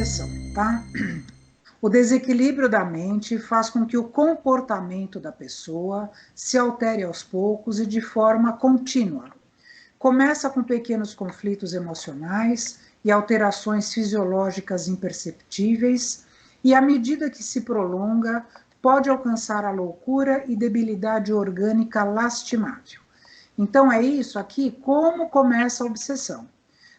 obsessão, tá? O desequilíbrio da mente faz com que o comportamento da pessoa se altere aos poucos e de forma contínua. Começa com pequenos conflitos emocionais e alterações fisiológicas imperceptíveis, e à medida que se prolonga, pode alcançar a loucura e debilidade orgânica lastimável. Então, é isso aqui, como começa a obsessão.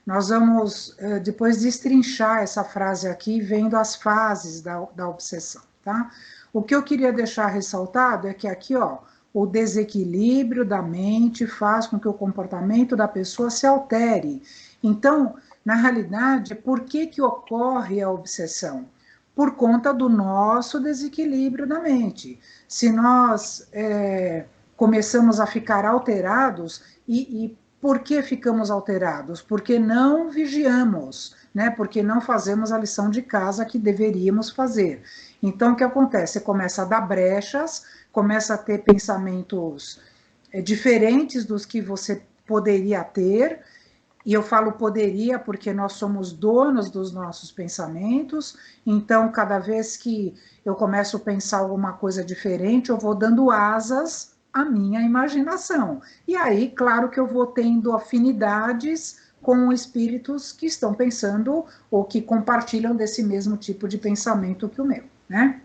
Nós vamos depois destrinchar essa frase aqui, vendo as fases da obsessão, tá? O que eu queria deixar ressaltado é que aqui, ó, o desequilíbrio da mente faz com que o comportamento da pessoa se altere. Então, na realidade, por que ocorre a obsessão? Por conta do nosso desequilíbrio da mente. Se nós começamos a ficar alterados, e por que ficamos alterados? Porque não vigiamos, né? Porque não fazemos a lição de casa que deveríamos fazer. Então, o que acontece? Você começa a dar brechas, começa a ter pensamentos diferentes dos que você poderia ter, e eu falo poderia porque nós somos donos dos nossos pensamentos, então cada vez que eu começo a pensar alguma coisa diferente, eu vou dando asas à minha imaginação. E aí, claro que eu vou tendo afinidades com espíritos que estão pensando ou que compartilham desse mesmo tipo de pensamento que o meu, né?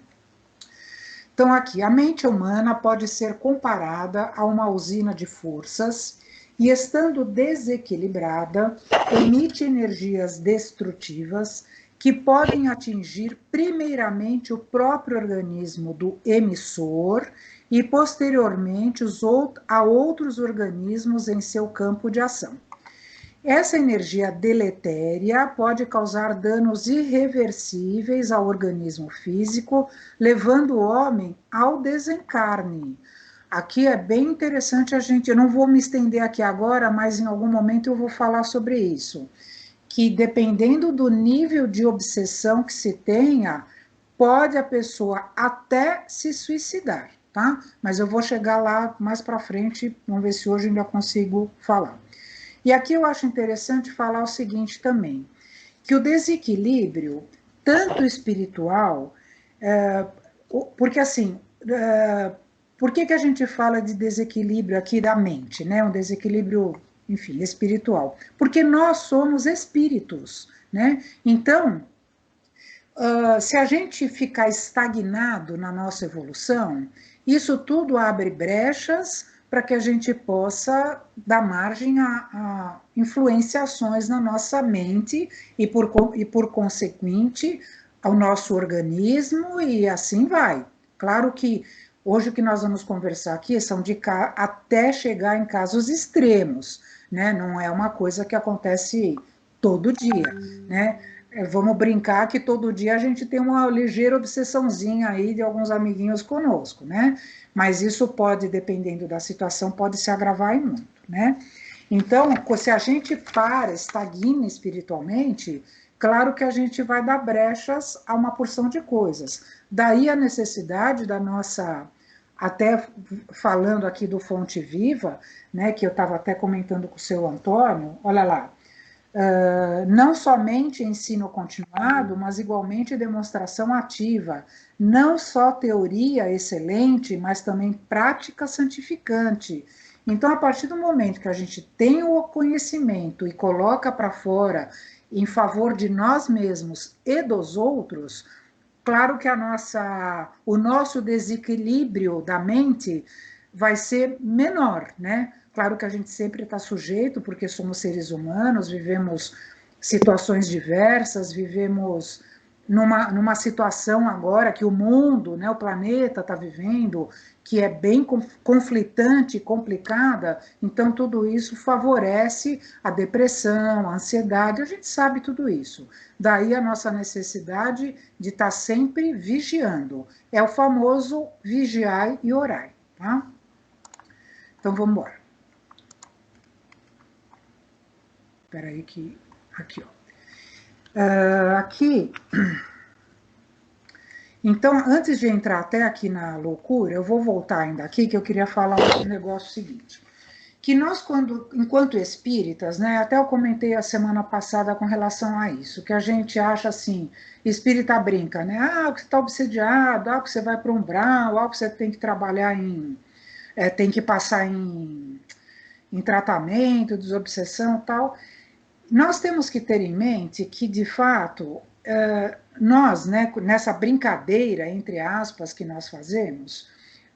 Então, aqui, a mente humana pode ser comparada a uma usina de forças e, estando desequilibrada, emite energias destrutivas que podem atingir primeiramente o próprio organismo do emissor e, posteriormente, a outros organismos em seu campo de ação. Essa energia deletéria pode causar danos irreversíveis ao organismo físico, levando o homem ao desencarne. Aqui é bem interessante eu não vou me estender aqui agora, mas em algum momento eu vou falar sobre isso, que dependendo do nível de obsessão que se tenha, pode a pessoa até se suicidar, tá? Mas eu vou chegar lá mais para frente, vamos ver se hoje ainda consigo falar. E aqui eu acho interessante falar o seguinte também, que o desequilíbrio, tanto espiritual, porque assim, por que a gente fala de desequilíbrio aqui da mente, né? Um desequilíbrio, enfim, espiritual? Porque nós somos espíritos, né? Então, se a gente ficar estagnado na nossa evolução, isso tudo abre brechas para que a gente possa dar margem a influenciações na nossa mente e por consequente, ao nosso organismo e assim vai. Claro que hoje o que nós vamos conversar aqui são até chegar em casos extremos, né? Não é uma coisa que acontece todo dia, né? Vamos brincar que todo dia a gente tem uma ligeira obsessãozinha aí de alguns amiguinhos conosco, né? Mas isso pode, dependendo da situação, pode se agravar em muito, né? Então, se a gente estagna espiritualmente, claro que a gente vai dar brechas a uma porção de coisas. Daí a necessidade da nossa, até falando aqui do Fonte Viva, né, que eu estava até comentando com o seu Antônio, olha lá, não somente ensino continuado, mas igualmente demonstração ativa, não só teoria excelente, mas também prática santificante. Então, a partir do momento que a gente tem o conhecimento e coloca para fora em favor de nós mesmos e dos outros, claro que o nosso desequilíbrio da mente vai ser menor, né? Claro que a gente sempre está sujeito, porque somos seres humanos, vivemos situações diversas, vivemos numa situação agora que o mundo, né, o planeta está vivendo, que é bem conflitante, complicada, então tudo isso favorece a depressão, a ansiedade, a gente sabe tudo isso. Daí a nossa necessidade de estar sempre vigiando. É o famoso vigiai e orai, tá? Então vamos embora. Espera aí que... Aqui, ó. Aqui... Então, antes de entrar até aqui na loucura, eu vou voltar ainda aqui, que eu queria falar um negócio seguinte. que nós, enquanto espíritas, né, até eu comentei a semana passada com relação a isso, que a gente acha assim, espírita brinca, né? Ah, que você está obsediado, que você vai para um umbral, que você tem que trabalhar tem que passar em tratamento, desobsessão e tal. Nós temos que ter em mente que, de fato, nós, né, nessa brincadeira, entre aspas, que nós fazemos,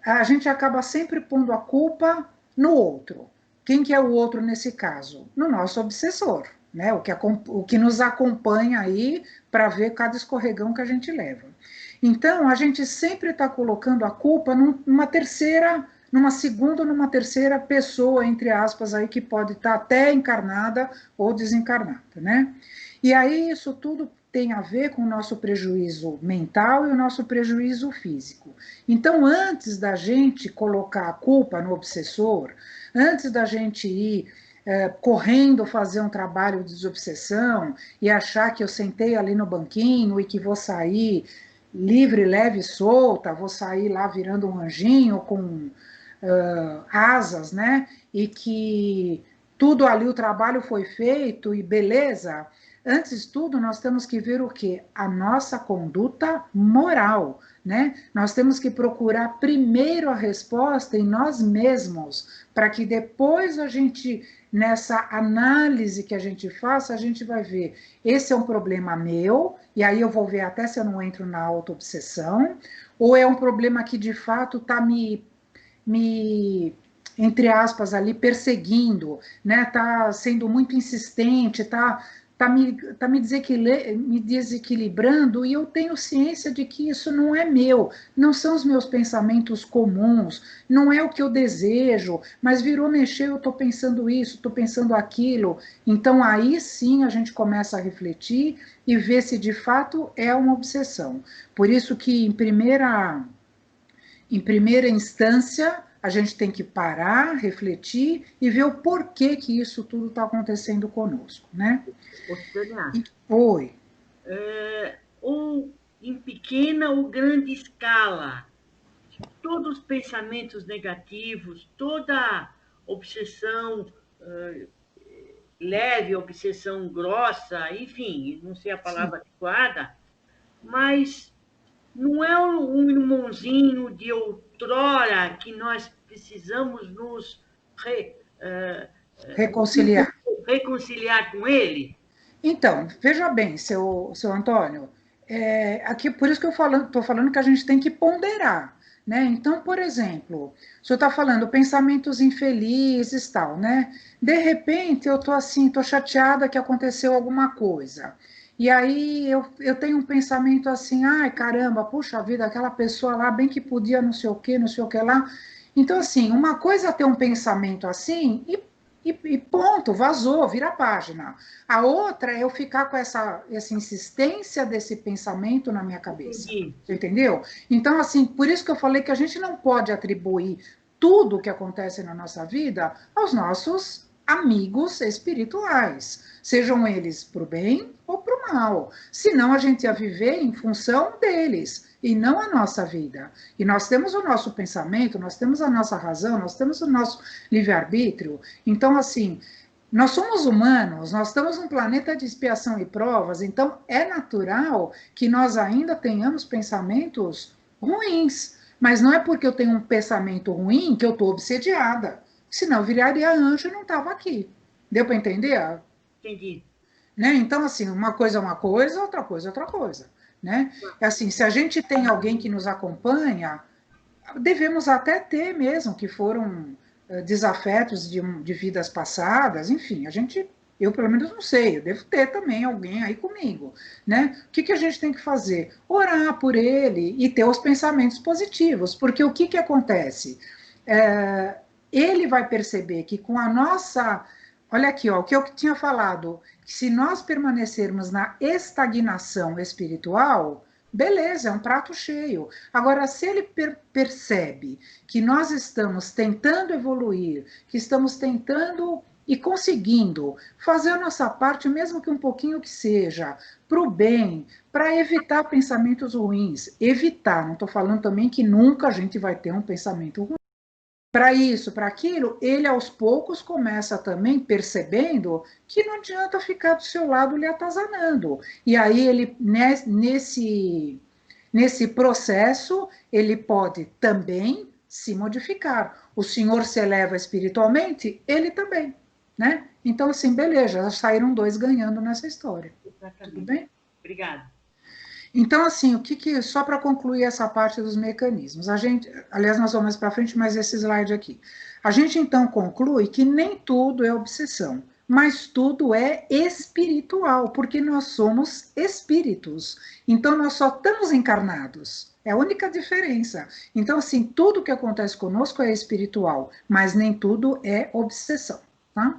a gente acaba sempre pondo a culpa no outro. Quem que é o outro nesse caso? No nosso obsessor, né? O que nos acompanha aí para ver cada escorregão que a gente leva. Então, a gente sempre está colocando a culpa numa terceira, numa segunda ou numa terceira pessoa, entre aspas, aí que pode estar até encarnada ou desencarnada, né? E aí isso tudo tem a ver com o nosso prejuízo mental e o nosso prejuízo físico. Então, antes da gente colocar a culpa no obsessor, antes da gente ir correndo fazer um trabalho de desobsessão e achar que eu sentei ali no banquinho e que vou sair livre, leve e solta, vou sair lá virando um anjinho com asas, né? E que tudo ali, o trabalho foi feito e beleza. Antes de tudo, nós temos que ver o quê? A nossa conduta moral, né? Nós temos que procurar primeiro a resposta em nós mesmos, para que depois a gente, nessa análise que a gente faça, a gente vai ver, esse é um problema meu, e aí eu vou ver até se eu não entro na auto-obsessão, ou é um problema que de fato está me, entre aspas, ali perseguindo, né? Tá sendo muito insistente, tá me desequilibrando e eu tenho ciência de que isso não é meu, não são os meus pensamentos comuns, não é o que eu desejo, mas virou mexer, eu estou pensando isso, estou pensando aquilo. Então aí sim a gente começa a refletir e ver se de fato é uma obsessão. Por isso que em primeira instância, a gente tem que parar, refletir e ver o porquê que isso tudo está acontecendo conosco, né? Tânia, Oi. ou em pequena ou grande escala, todos os pensamentos negativos, toda obsessão leve, obsessão grossa, enfim, não sei a Sim. palavra adequada, mas não é um irmãozinho de outrora que nós precisamos nos Reconciliar. reconciliar com ele? Então, veja bem, seu Antônio, aqui por isso que eu estou falando que a gente tem que ponderar, né? Então, por exemplo, o senhor está falando pensamentos infelizes e tal, né? De repente eu estou assim, estou chateada que aconteceu alguma coisa. E aí eu tenho um pensamento assim, ai caramba, puxa vida, aquela pessoa lá bem que podia não sei o que, não sei o que lá. Então, assim, uma coisa é ter um pensamento assim e ponto, vazou, vira a página. A outra é eu ficar com essa insistência desse pensamento na minha cabeça. Entendi. Você entendeu? Então, assim, por isso que eu falei que a gente não pode atribuir tudo o que acontece na nossa vida aos nossos amigos espirituais, sejam eles para o bem ou para o mal. Senão a gente ia viver em função deles e não a nossa vida. E nós temos o nosso pensamento, nós temos a nossa razão, nós temos o nosso livre-arbítrio. Então, assim, nós somos humanos, nós estamos num planeta de expiação e provas, então é natural que nós ainda tenhamos pensamentos ruins. Mas não é porque eu tenho um pensamento ruim que eu estou obsediada. Senão eu viraria anjo e não estava aqui. Deu para entender? Entendi. Né? Então, assim, uma coisa é uma coisa, outra coisa é outra coisa. Né? É assim, se a gente tem alguém que nos acompanha, devemos até ter mesmo, que foram desafetos de vidas passadas, enfim, eu pelo menos não sei, eu devo ter também alguém aí comigo, né? O que a gente tem que fazer? Orar por ele e ter os pensamentos positivos, porque o que acontece? É, ele vai perceber que com a nossa, olha aqui, ó, o que eu tinha falado, que se nós permanecermos na estagnação espiritual, beleza, é um prato cheio. Agora, se ele percebe que nós estamos tentando evoluir, que estamos tentando e conseguindo fazer a nossa parte, mesmo que um pouquinho que seja, para o bem, para evitar pensamentos ruins. Evitar, não estou falando também que nunca a gente vai ter um pensamento ruim. para isso, para aquilo, ele aos poucos começa também percebendo que não adianta ficar do seu lado lhe atazanando. E aí ele, nesse processo, ele pode também se modificar. O senhor se eleva espiritualmente, ele também, né? Então, assim, beleza, já saíram dois ganhando nessa história. Exatamente. Tudo bem? Obrigada. Então, assim, só para concluir essa parte dos mecanismos, aliás, nós vamos mais para frente, mas esse slide aqui. A gente então conclui que nem tudo é obsessão, mas tudo é espiritual, porque nós somos espíritos. Então, nós só estamos encarnados. É a única diferença. Então, assim, tudo que acontece conosco é espiritual, mas nem tudo é obsessão, tá?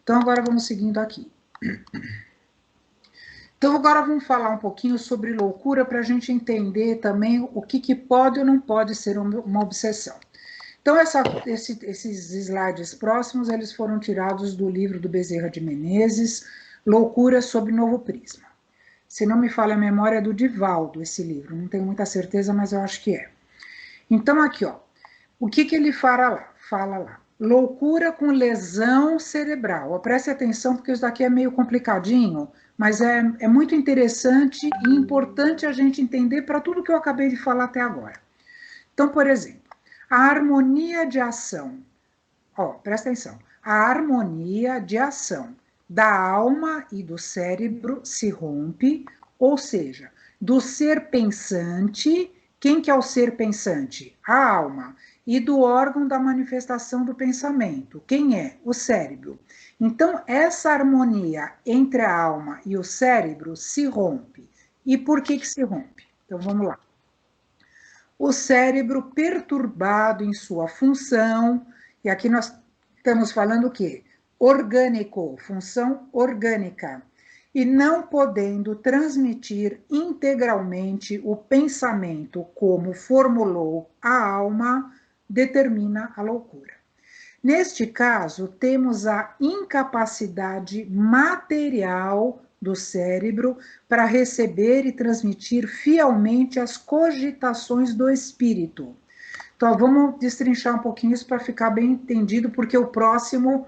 Então, agora vamos seguindo aqui. Então, agora vamos falar um pouquinho sobre loucura para a gente entender também o que pode ou não pode ser uma obsessão. Então, esses slides próximos, eles foram tirados do livro do Bezerra de Menezes, Loucura sob Novo Prisma. Se não me falha a memória, é do Divaldo, esse livro. Não tenho muita certeza, mas eu acho que é. Então, aqui, ó, o que ele fala lá? Loucura com lesão cerebral. Ó, preste atenção, porque isso daqui é meio complicadinho, mas é muito interessante e importante a gente entender para tudo que eu acabei de falar até agora. Então, por exemplo, a harmonia de ação. Ó, presta atenção. A harmonia de ação da alma e do cérebro se rompe, ou seja, do ser pensante. Quem que é o ser pensante? A alma. E do órgão da manifestação do pensamento. Quem é? O cérebro. Então, essa harmonia entre a alma e o cérebro se rompe. E por que se rompe? Então, vamos lá. O cérebro perturbado em sua função, e aqui nós estamos falando o quê? Orgânico, função orgânica, e não podendo transmitir integralmente o pensamento como formulou a alma, determina a loucura. Neste caso, temos a incapacidade material do cérebro para receber e transmitir fielmente as cogitações do espírito. Então, vamos destrinchar um pouquinho isso para ficar bem entendido, porque o próximo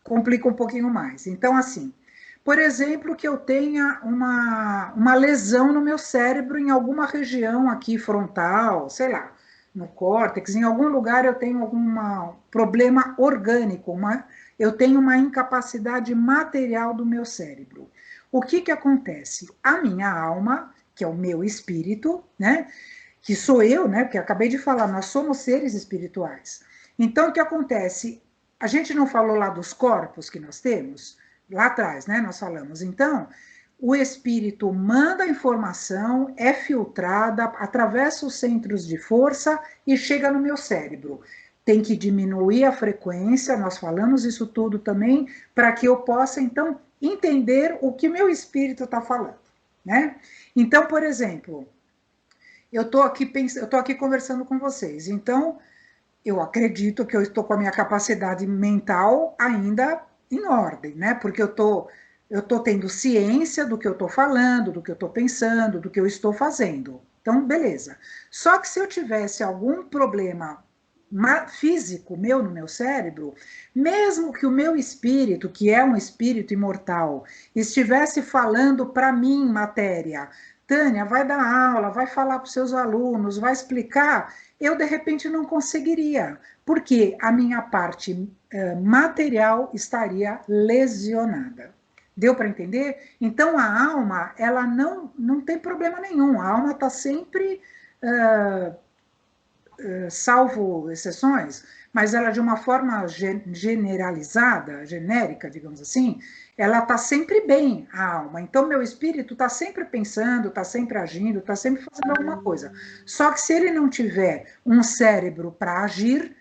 complica um pouquinho mais. Então, assim, por exemplo, que eu tenha uma lesão no meu cérebro em alguma região aqui frontal, sei lá, no córtex, em algum lugar eu tenho algum problema orgânico, eu tenho uma incapacidade material do meu cérebro. O que acontece? A minha alma, que é o meu espírito, né, que sou eu, né, porque acabei de falar, nós somos seres espirituais. Então, o que acontece? A gente não falou lá dos corpos que nós temos? Lá atrás, né, nós falamos. Então, o espírito manda a informação, é filtrada, atravessa os centros de força e chega no meu cérebro. Tem que diminuir a frequência, nós falamos isso tudo também, para que eu possa, então, entender o que meu espírito está falando, né? Então, por exemplo, eu estou aqui conversando com vocês, então eu acredito que eu estou com a minha capacidade mental ainda em ordem, né? Porque eu tô tendo ciência do que eu estou falando, do que eu estou pensando, do que eu estou fazendo. Então, beleza. Só que se eu tivesse algum problema físico meu no meu cérebro, mesmo que o meu espírito, que é um espírito imortal, estivesse falando para mim matéria, Tânia, vai dar aula, vai falar para os seus alunos, vai explicar, eu de repente não conseguiria, porque a minha parte material estaria lesionada. Deu para entender? Então a alma, ela não tem problema nenhum, a alma está sempre, salvo exceções, mas ela de uma forma generalizada, genérica, digamos assim, ela está sempre bem, a alma. Então, meu espírito está sempre pensando, está sempre agindo, está sempre fazendo alguma coisa. Só que se ele não tiver um cérebro para agir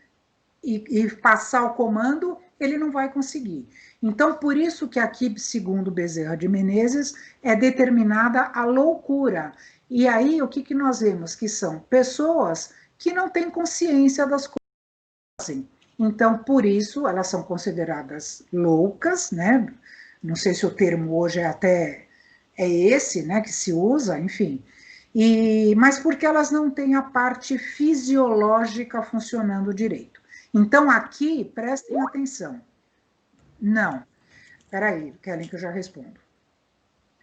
e passar o comando, ele não vai conseguir. Então, por isso que aqui, segundo Bezerra de Menezes, é determinada a loucura. E aí, o que nós vemos? Que são pessoas que não têm consciência das coisas. Então, por isso, elas são consideradas loucas, né? Não sei se o termo hoje é esse, né, que se usa, enfim. Mas porque elas não têm a parte fisiológica funcionando direito. Então, aqui, prestem atenção. Não. Espera aí, Kellen, que eu já respondo.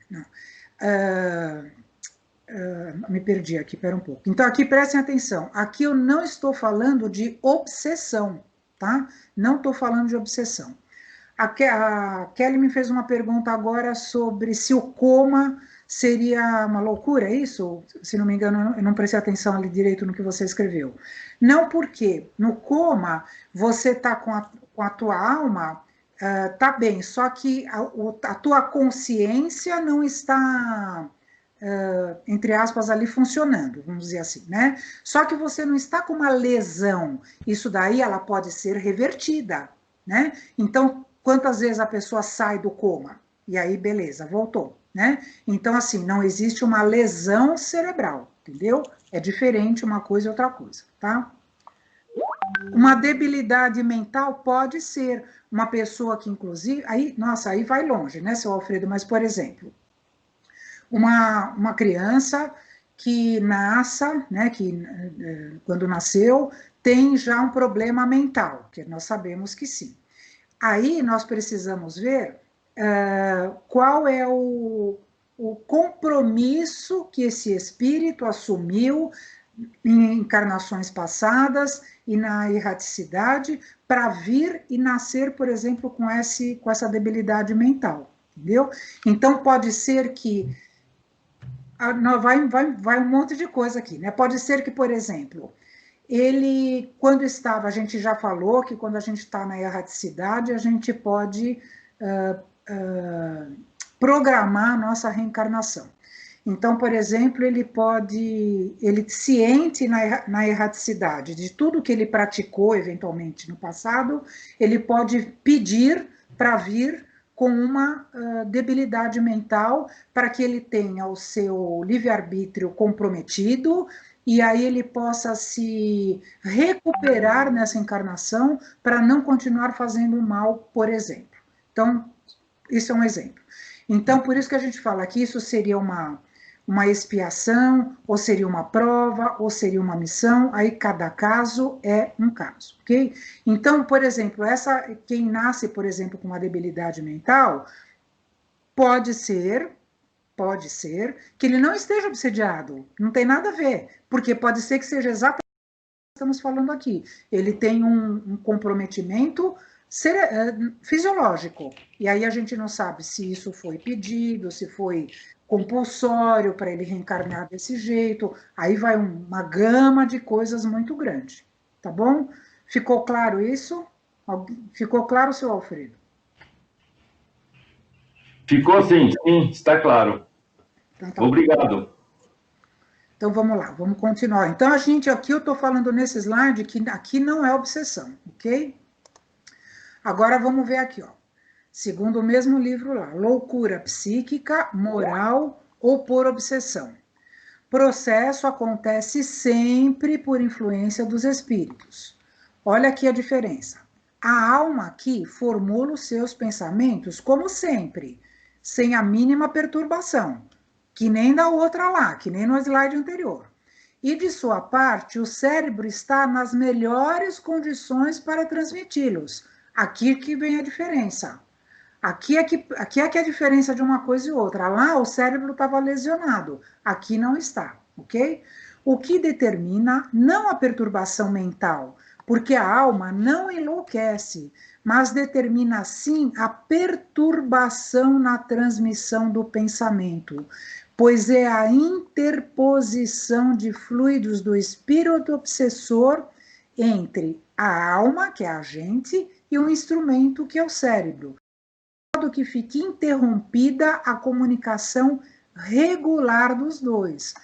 Não. Me perdi aqui, espera um pouco. Então, aqui, prestem atenção. Aqui eu não estou falando de obsessão, tá? Não estou falando de obsessão. A Kelly me fez uma pergunta agora sobre se o coma seria uma loucura, é isso? Se não me engano, eu não prestei atenção ali direito no que você escreveu. Não, porque no coma você está com a tua alma, tá bem, só que a tua consciência não está, entre aspas, ali funcionando, vamos dizer assim, né? Só que você não está com uma lesão, isso daí ela pode ser revertida, né? Então, quantas vezes a pessoa sai do coma? E aí, beleza, voltou, né? Então, assim, não existe uma lesão cerebral, entendeu? É diferente uma coisa e outra coisa, tá? Uma debilidade mental pode ser uma pessoa que, inclusive, aí, nossa, aí vai longe, né, seu Alfredo? Mas, por exemplo, uma criança que nasça, né, que quando nasceu, tem já um problema mental, que nós sabemos que sim. Aí nós precisamos ver qual é o compromisso que esse espírito assumiu em encarnações passadas e na erraticidade para vir e nascer, por exemplo, com essa debilidade mental, entendeu? Então pode ser que vai um monte de coisa aqui, né? Pode ser que, por exemplo, ele, quando estava, a gente já falou que quando a gente está na erraticidade, a gente pode programar a nossa reencarnação. Então, por exemplo, ele ciente na erraticidade de tudo que ele praticou eventualmente no passado, ele pode pedir para vir com uma debilidade mental para que ele tenha o seu livre-arbítrio comprometido e aí ele possa se recuperar nessa encarnação para não continuar fazendo mal, por exemplo. Então, isso é um exemplo. Então, por isso que a gente fala que isso seria uma expiação, ou seria uma prova, ou seria uma missão, aí cada caso é um caso, ok? Então, por exemplo, quem nasce, por exemplo, com uma debilidade mental, pode ser que ele não esteja obsediado, não tem nada a ver, porque pode ser que seja exatamente o que estamos falando aqui. Ele tem um comprometimento fisiológico, e aí a gente não sabe se isso foi pedido, se foi compulsório para ele reencarnar desse jeito, aí vai uma gama de coisas muito grande, tá bom? Ficou claro isso? Ficou claro, seu Alfredo? Ficou sim, está claro. Então, tá. Obrigado. Então, vamos lá, vamos continuar. Então, aqui eu estou falando nesse slide que aqui não é obsessão, ok? Agora, vamos ver aqui, ó. Segundo o mesmo livro lá, loucura psíquica, moral ou por obsessão. Processo acontece sempre por influência dos espíritos. Olha aqui a diferença. A alma aqui formula os seus pensamentos, como sempre, sem a mínima perturbação, que nem da outra lá, que nem no slide anterior. E de sua parte, o cérebro está nas melhores condições para transmiti-los. Aqui que vem a diferença. Aqui é que é a diferença de uma coisa e outra. Lá o cérebro estava lesionado, aqui não está, ok? O que determina não a perturbação mental, porque a alma não enlouquece, mas determina sim a perturbação na transmissão do pensamento, pois é a interposição de fluidos do espírito obsessor entre a alma, que é a gente, e o instrumento, que é o cérebro, que fique interrompida a comunicação regular dos dois.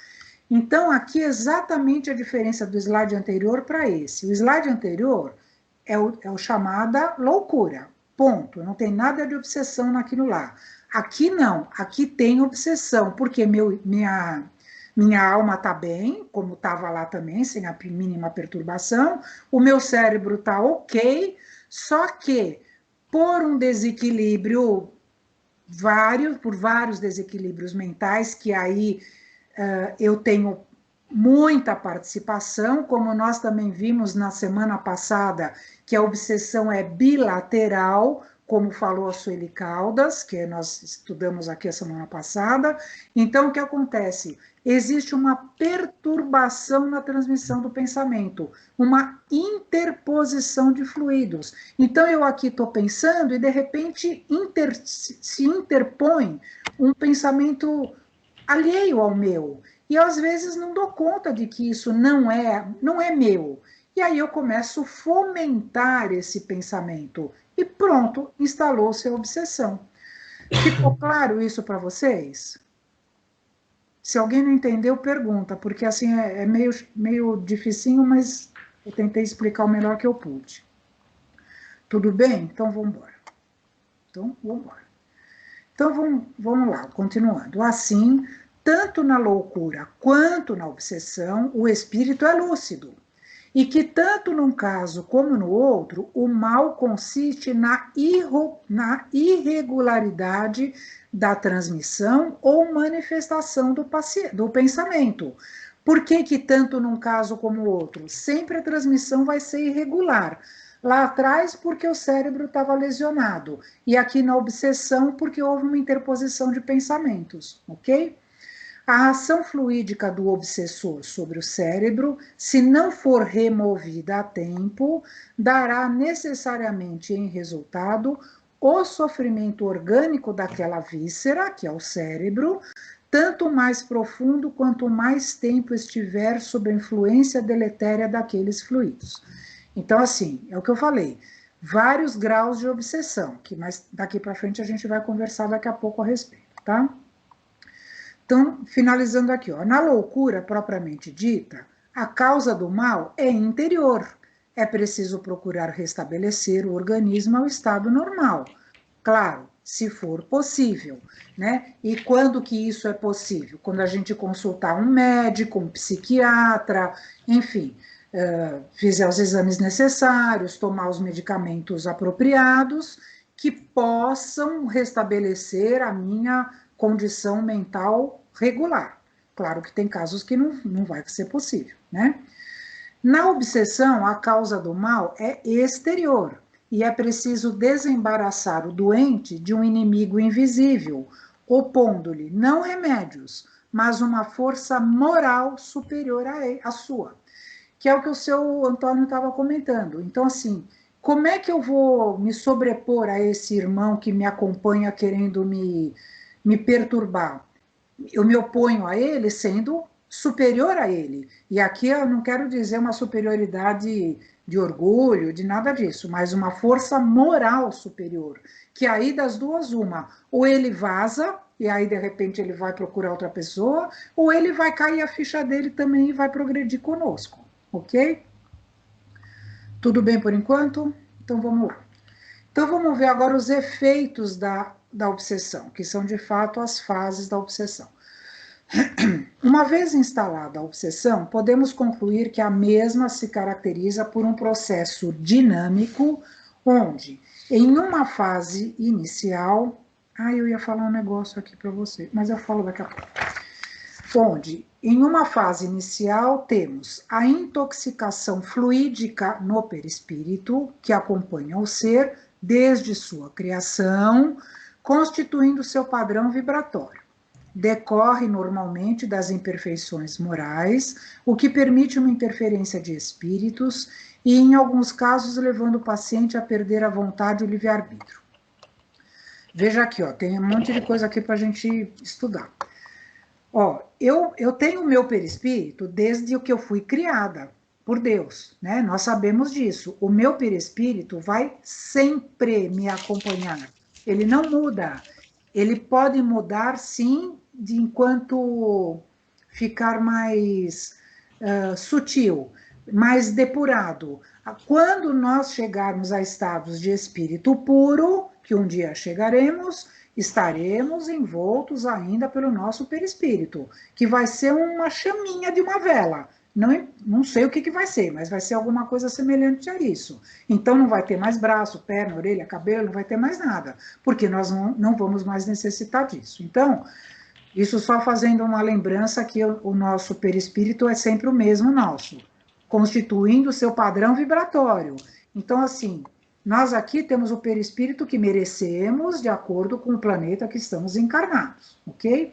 Então, aqui exatamente a diferença do slide anterior para esse. O slide anterior é o chamada loucura, ponto. Não tem nada de obsessão naquilo lá. Aqui não, aqui tem obsessão, porque minha alma está bem, como estava lá também, sem a mínima perturbação, o meu cérebro está ok, só que por um desequilíbrio, por vários desequilíbrios mentais, que aí eu tenho muita participação, como nós também vimos na semana passada, que a obsessão é bilateral, como falou a Sueli Caldas, que nós estudamos aqui a semana passada. Então, o que acontece? Existe uma perturbação na transmissão do pensamento, uma interposição de fluidos. Então, eu aqui estou pensando e, de repente, se interpõe um pensamento alheio ao meu. E, às vezes, não dou conta de que isso não é meu. E aí eu começo a fomentar esse pensamento. E pronto, instalou-se a obsessão. Ficou claro isso para vocês? Se alguém não entendeu, pergunta, porque assim é meio dificinho, mas eu tentei explicar o melhor que eu pude. Tudo bem? Então vamos embora. Então vamos lá, continuando. Assim, tanto na loucura quanto na obsessão, o espírito é lúcido. E que tanto num caso como no outro, o mal consiste na irregularidade da transmissão ou manifestação do pensamento. Por que tanto num caso como no outro? Sempre a transmissão vai ser irregular. Lá atrás, porque o cérebro estava lesionado. E aqui na obsessão, porque houve uma interposição de pensamentos, ok? A ação fluídica do obsessor sobre o cérebro, se não for removida a tempo, dará necessariamente em resultado o sofrimento orgânico daquela víscera, que é o cérebro, tanto mais profundo quanto mais tempo estiver sob a influência deletéria daqueles fluidos. Então, assim, é o que eu falei, vários graus de obsessão, que mais daqui para frente a gente vai conversar daqui a pouco a respeito, tá? Então, finalizando aqui, ó, na loucura propriamente dita, a causa do mal é interior. É preciso procurar restabelecer o organismo ao estado normal. Claro, se for possível, né? E quando que isso é possível? Quando a gente consultar um médico, um psiquiatra, enfim, fizer os exames necessários, tomar os medicamentos apropriados, que possam restabelecer a minha condição mental regular. Claro que tem casos que não vai ser possível, né? Na obsessão, a causa do mal é exterior e é preciso desembaraçar o doente de um inimigo invisível, opondo-lhe não remédios, mas uma força moral superior à sua, que é o que o seu Antônio estava comentando. Então, assim, como é que eu vou me sobrepor a esse irmão que me acompanha querendo me perturbar? Eu me oponho a ele sendo superior a ele. E aqui eu não quero dizer uma superioridade de orgulho, de nada disso, mas uma força moral superior, que aí das duas uma, ou ele vaza, e aí de repente ele vai procurar outra pessoa, ou ele vai cair a ficha dele também e vai progredir conosco, ok? Tudo bem por enquanto? Então vamos lá. Então vamos ver agora os efeitos da obsessão, que são de fato as fases da obsessão. Uma vez instalada a obsessão, podemos concluir que a mesma se caracteriza por um processo dinâmico, onde, em uma fase inicial... eu ia falar um negócio aqui para você, mas eu falo daqui a pouco. Onde, em uma fase inicial, temos a intoxicação fluídica no perispírito, que acompanha o ser desde sua criação, constituindo seu padrão vibratório. Decorre normalmente das imperfeições morais, o que permite uma interferência de espíritos e, em alguns casos, levando o paciente a perder a vontade e o livre-arbítrio. Veja aqui, ó, tem um monte de coisa aqui para a gente estudar. Ó, eu tenho o meu perispírito desde que eu fui criada por Deus, né? Nós sabemos disso. O meu perispírito vai sempre me acompanhar. Ele não muda. Ele pode mudar, sim, enquanto ficar mais sutil, mais depurado. Quando nós chegarmos a estados de espírito puro, que um dia chegaremos, estaremos envoltos ainda pelo nosso perispírito, que vai ser uma chaminha de uma vela. Não sei o que vai ser, mas vai ser alguma coisa semelhante a isso. Então não vai ter mais braço, perna, orelha, cabelo, não vai ter mais nada, porque nós não vamos mais necessitar disso. Então, Isso só fazendo uma lembrança que o nosso perispírito é sempre o mesmo nosso, constituindo o seu padrão vibratório. Então, assim, nós aqui temos o perispírito que merecemos de acordo com o planeta que estamos encarnados, ok?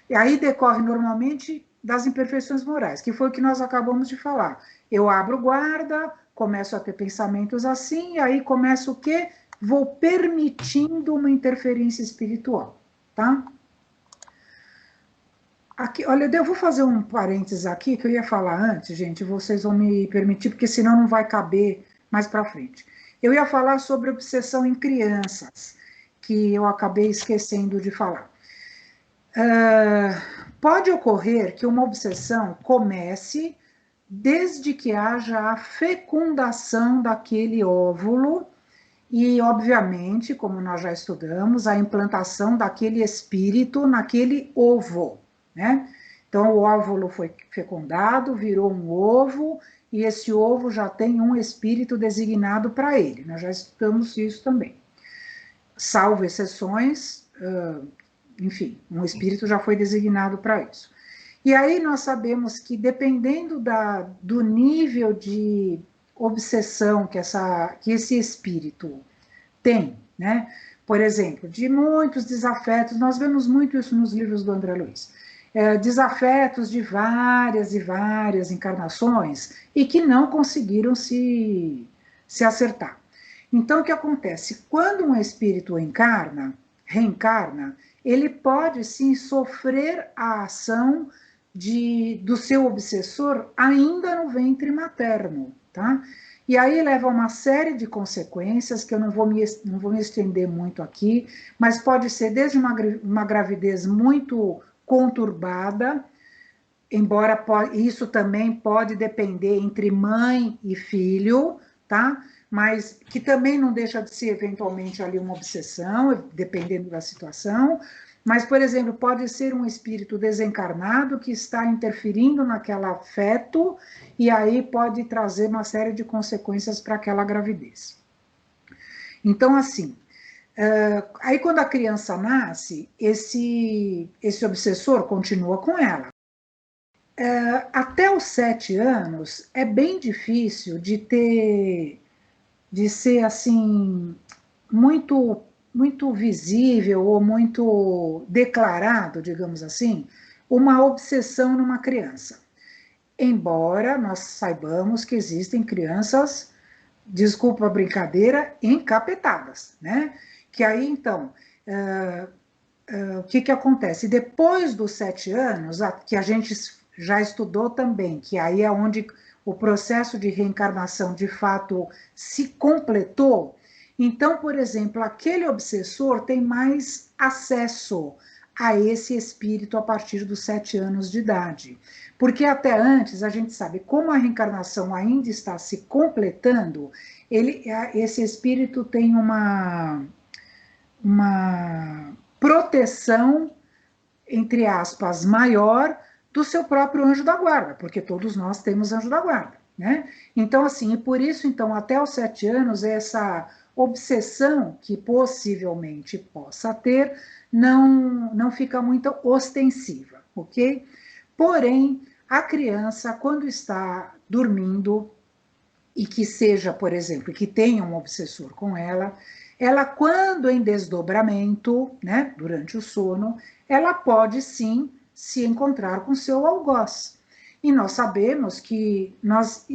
E aí decorre normalmente das imperfeições morais, que foi o que nós acabamos de falar. Eu abro guarda, começo a ter pensamentos assim, e aí começo o quê? Vou permitindo uma interferência espiritual, tá? Aqui, olha, eu vou fazer um parênteses aqui, que eu ia falar antes, gente, vocês vão me permitir, porque senão não vai caber mais para frente. Eu ia falar sobre obsessão em crianças, que eu acabei esquecendo de falar. Pode ocorrer que uma obsessão comece desde que haja a fecundação daquele óvulo e, obviamente, como nós já estudamos, a implantação daquele espírito naquele ovo, né? Então, o óvulo foi fecundado, virou um ovo, e esse ovo já tem um espírito designado para ele. Nós já estudamos isso também. Salvo exceções, enfim, um espírito já foi designado para isso. E aí nós sabemos que, dependendo do nível de obsessão que esse espírito tem, né? Por exemplo, de muitos desafetos, nós vemos muito isso nos livros do André Luiz, desafetos de várias e várias encarnações e que não conseguiram se acertar. Então, o que acontece? Quando um espírito reencarna, ele pode sim sofrer a ação do seu obsessor ainda no ventre materno, tá? E aí leva a uma série de consequências que eu não vou me estender muito aqui, mas pode ser desde uma gravidez muito conturbada, embora isso também pode depender entre mãe e filho, tá? Mas que também não deixa de ser eventualmente ali uma obsessão, dependendo da situação. Mas, por exemplo, pode ser um espírito desencarnado que está interferindo naquela feto e aí pode trazer uma série de consequências para aquela gravidez. Então, assim, aí quando a criança nasce, esse obsessor continua com ela. Até os 7 anos é bem difícil de ser assim muito visível ou muito declarado, digamos assim, uma obsessão numa criança. Embora nós saibamos que existem crianças, desculpa a brincadeira, encapetadas, né? Que aí, então, o que acontece? Depois dos 7 anos, que a gente já estudou também, que aí é onde o processo de reencarnação, de fato, se completou. Então, por exemplo, aquele obsessor tem mais acesso a esse espírito a partir dos 7 anos de idade. Porque até antes, a gente sabe, como a reencarnação ainda está se completando, esse espírito tem uma proteção, entre aspas, maior do seu próprio anjo da guarda, porque todos nós temos anjo da guarda, né? Então, assim, e por isso, então, até os 7 anos, essa obsessão que possivelmente possa ter não fica muito ostensiva, ok? Porém, a criança, quando está dormindo, e que seja, por exemplo, que tenha um obsessor com ela, quando em desdobramento, né, durante o sono, ela pode sim se encontrar com seu algoz. E nós sabemos que nós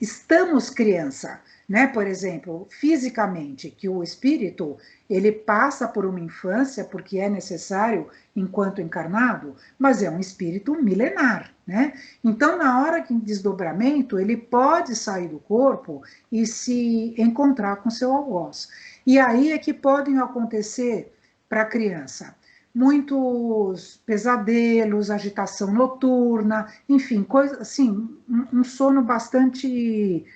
estamos criança, né? Por exemplo, fisicamente, que o espírito ele passa por uma infância porque é necessário enquanto encarnado, mas é um espírito milenar, né? Então, na hora que em desdobramento, ele pode sair do corpo e se encontrar com seu algoz. E aí é que podem acontecer para a criança muitos pesadelos, agitação noturna, enfim, coisa assim, um sono bastante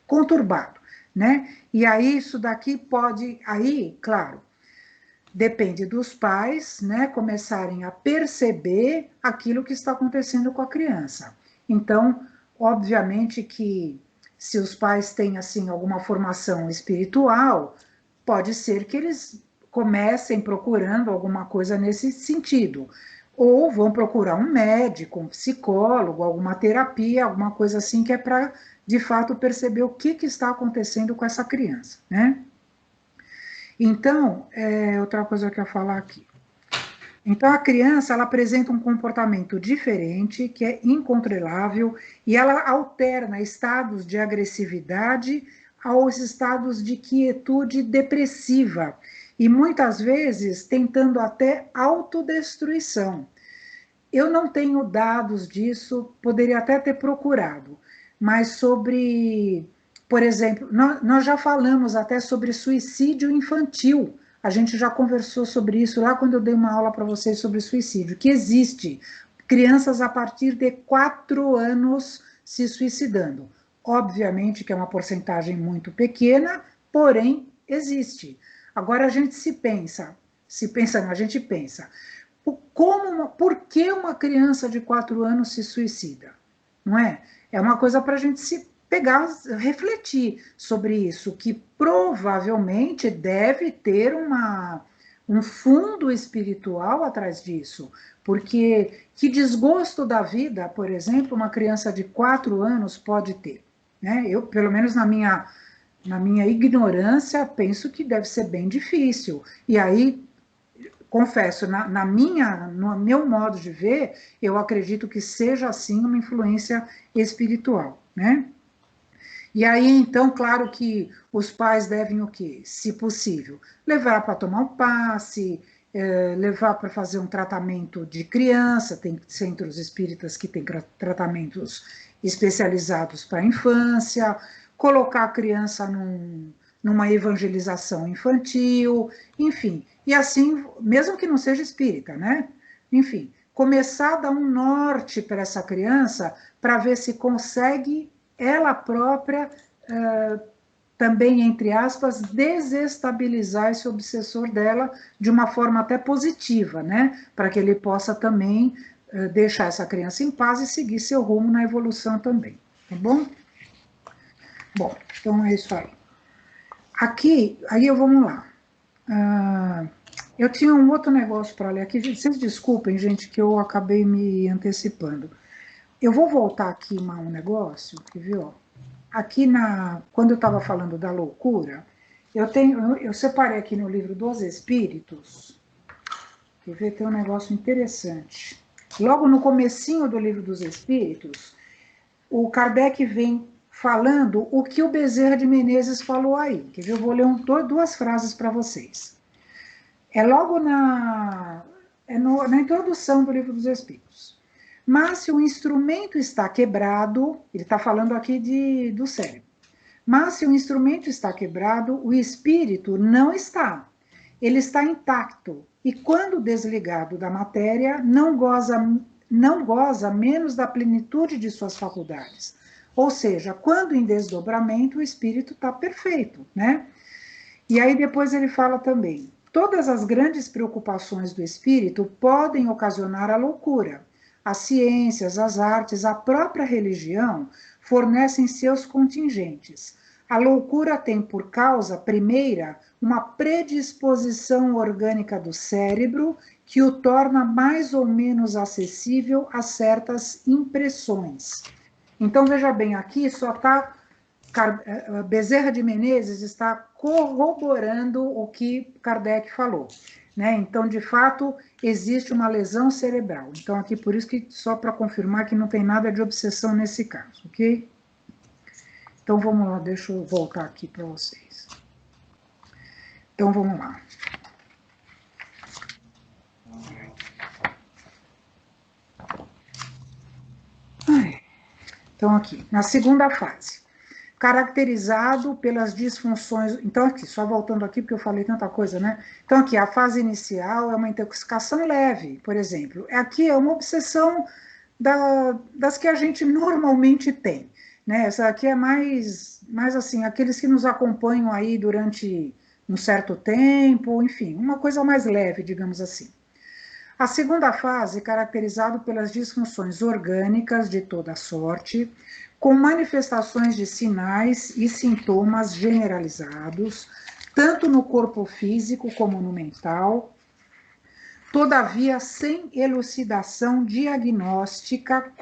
conturbado, né? E aí isso daqui pode, aí, claro, depende dos pais, né, começarem a perceber aquilo que está acontecendo com a criança. Então, obviamente que se os pais têm assim alguma formação espiritual, pode ser que eles comecem procurando alguma coisa nesse sentido. Ou vão procurar um médico, um psicólogo, alguma terapia, alguma coisa assim, que é para, de fato, perceber o que está acontecendo com essa criança, né? Então, outra coisa que eu ia falar aqui. Então, a criança, ela apresenta um comportamento diferente, que é incontrolável, e ela alterna estados de agressividade aos estados de quietude depressiva, e muitas vezes tentando até autodestruição. Eu não tenho dados disso, poderia até ter procurado, mas sobre, por exemplo, nós já falamos até sobre suicídio infantil. A gente já conversou sobre isso lá quando eu dei uma aula para vocês sobre suicídio, que existe crianças a partir de 4 anos se suicidando. Obviamente que é uma porcentagem muito pequena, porém existe. Agora a gente a gente pensa, por que uma criança de 4 anos se suicida? Não é? É uma coisa para a gente se pegar, refletir sobre isso, que provavelmente deve ter um fundo espiritual atrás disso, porque que desgosto da vida, por exemplo, uma criança de 4 anos pode ter, né? Eu, pelo menos na minha ignorância, penso que deve ser bem difícil. E aí, confesso, no meu modo de ver, eu acredito que seja, assim, uma influência espiritual, né? E aí, então, claro que os pais devem o quê? Se possível, levar para tomar um passe, levar para fazer um tratamento de criança, tem centros espíritas que têm tratamentos especializados para a infância, colocar a criança numa evangelização infantil, enfim, e assim, mesmo que não seja espírita, né? Enfim, começar a dar um norte para essa criança, para ver se consegue ela própria, também, entre aspas, desestabilizar esse obsessor dela de uma forma até positiva, né? Para que ele possa também deixar essa criança em paz e seguir seu rumo na evolução também, tá bom? Bom, então é isso aí. Aqui, vamos lá. Eu tinha um outro negócio para ler aqui. Vocês desculpem, gente, que eu acabei me antecipando. Eu vou voltar aqui um negócio, que viu? Aqui quando eu estava falando da loucura, eu separei aqui no livro dos Espíritos, quer ver, tem um negócio interessante. Logo no comecinho do livro dos Espíritos, o Kardec vem falando o que o Bezerra de Menezes falou aí. Quer ver? Eu vou ler duas frases para vocês. É logo na introdução do livro dos Espíritos. Mas se o instrumento está quebrado, ele está falando aqui do cérebro, mas se o instrumento está quebrado, o espírito não está. Ele está intacto, e quando desligado da matéria, não goza menos da plenitude de suas faculdades. Ou seja, quando em desdobramento, o espírito está perfeito, né? E aí depois ele fala também, todas as grandes preocupações do espírito podem ocasionar a loucura. As ciências, as artes, a própria religião fornecem seus contingentes. A loucura tem por causa, primeira, uma predisposição orgânica do cérebro que o torna mais ou menos acessível a certas impressões. Então, veja bem, aqui só está... Bezerra de Menezes está corroborando o que Kardec falou, né? Então, de fato, existe uma lesão cerebral. Então, aqui, por isso que, só para confirmar que não tem nada de obsessão nesse caso, ok? Então, vamos lá, deixa eu voltar aqui para vocês. Então, vamos lá. Então, aqui, na segunda fase, caracterizado pelas disfunções... Então, aqui, só voltando aqui, porque eu falei tanta coisa, né? Então, aqui, a fase inicial é uma intoxicação leve, por exemplo. Aqui é uma obsessão das que a gente normalmente tem, né? Essa aqui é mais assim, aqueles que nos acompanham aí durante um certo tempo, enfim, uma coisa mais leve, digamos assim. A segunda fase, caracterizado pelas disfunções orgânicas de toda sorte, com manifestações de sinais e sintomas generalizados, tanto no corpo físico como no mental, todavia sem elucidação diagnóstica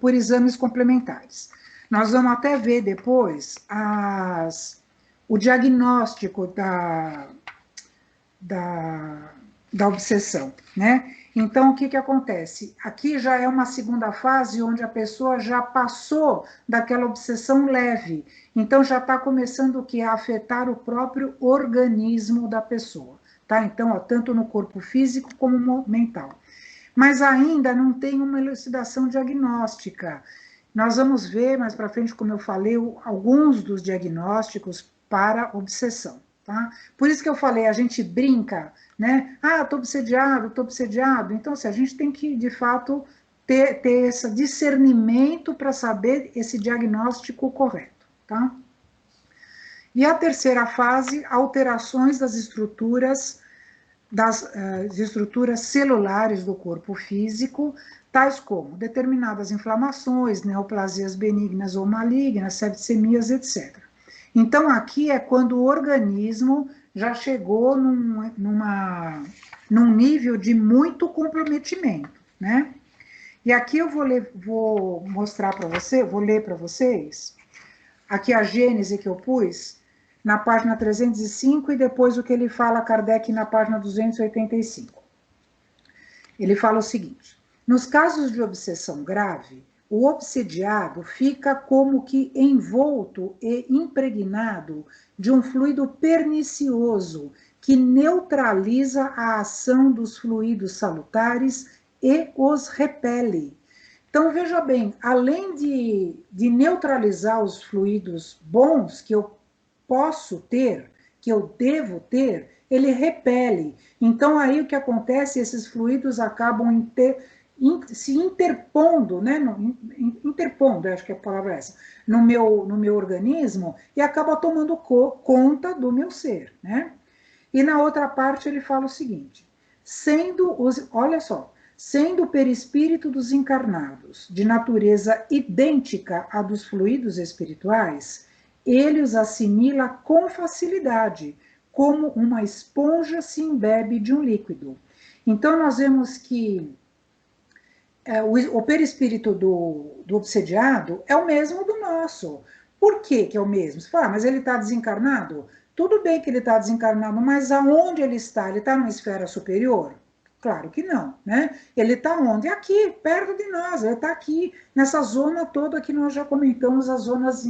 por exames complementares. Nós vamos até ver depois o diagnóstico da obsessão, né? Então, o que acontece? Aqui já é uma segunda fase onde a pessoa já passou daquela obsessão leve. Então, já está começando o que? A afetar o próprio organismo da pessoa, tá? Então, ó, tanto no corpo físico como mental. Mas ainda não tem uma elucidação diagnóstica. Nós vamos ver mais para frente, como eu falei, alguns dos diagnósticos para obsessão. Tá? Por isso que eu falei, a gente brinca, né? Ah, estou obsediado. Então, assim, a gente tem que, de fato, ter esse discernimento para saber esse diagnóstico correto. Tá? E a terceira fase, alterações das estruturas celulares do corpo físico, tais como determinadas inflamações, neoplasias benignas ou malignas, septicemias, etc. Então, aqui é quando o organismo já chegou num nível de muito comprometimento, né? E aqui eu vou mostrar para você, vou ler para vocês, aqui a gênese que eu pus, na página 305, e depois o que ele fala, Kardec, na página 285. Ele fala o seguinte: nos casos de obsessão grave, o obsediado fica como que envolto e impregnado de um fluido pernicioso que neutraliza a ação dos fluidos salutares e os repele. Então, veja bem, além de neutralizar os fluidos bons que eu posso ter, que eu devo ter, ele repele. Então, aí o que acontece? Esses fluidos acabam se interpondo, né? Interpondo, acho que a palavra é essa, no meu organismo, e acaba tomando conta do meu ser, né? E na outra parte ele fala o seguinte: olha só, sendo o perispírito dos encarnados de natureza idêntica à dos fluidos espirituais, ele os assimila com facilidade, como uma esponja se embebe de um líquido. Então, nós vemos que o perispírito do obsediado é o mesmo do nosso. Por que é o mesmo? Você fala, mas ele está desencarnado? Tudo bem que ele está desencarnado, mas aonde ele está? Ele está numa esfera superior? Claro que não, né? Ele está onde? Aqui, perto de nós. Ele está aqui, nessa zona toda que nós já comentamos, as zonas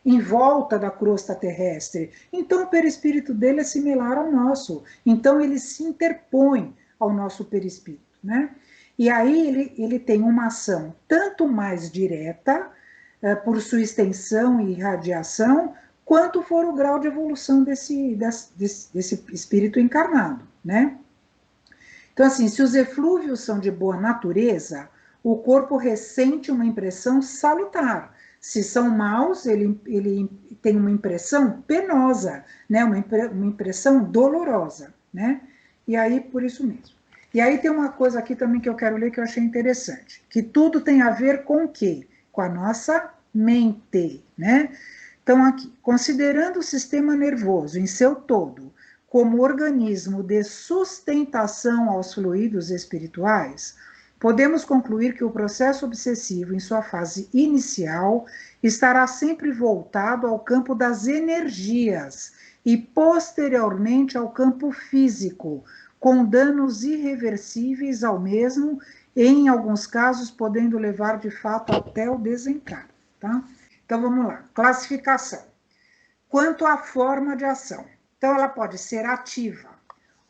em volta da crosta terrestre. Então, o perispírito dele é similar ao nosso. Então, ele se interpõe ao nosso perispírito, né? E aí ele tem uma ação tanto mais direta, por sua extensão e radiação, quanto for o grau de evolução desse espírito encarnado, né? Então, assim, se os eflúvios são de boa natureza, o corpo ressente uma impressão salutar. Se são maus, ele tem uma impressão penosa, né? Uma impressão dolorosa, né? E aí, por isso mesmo. E aí tem uma coisa aqui também que eu quero ler que eu achei interessante, que tudo tem a ver com o quê? Com a nossa mente, né? Então aqui, considerando o sistema nervoso em seu todo como organismo de sustentação aos fluidos espirituais, podemos concluir que o processo obsessivo em sua fase inicial estará sempre voltado ao campo das energias e posteriormente ao campo físico, com danos irreversíveis ao mesmo, e em alguns casos podendo levar de fato até o desencarne, tá? Então vamos lá, classificação. Quanto à forma de ação, então ela pode ser ativa.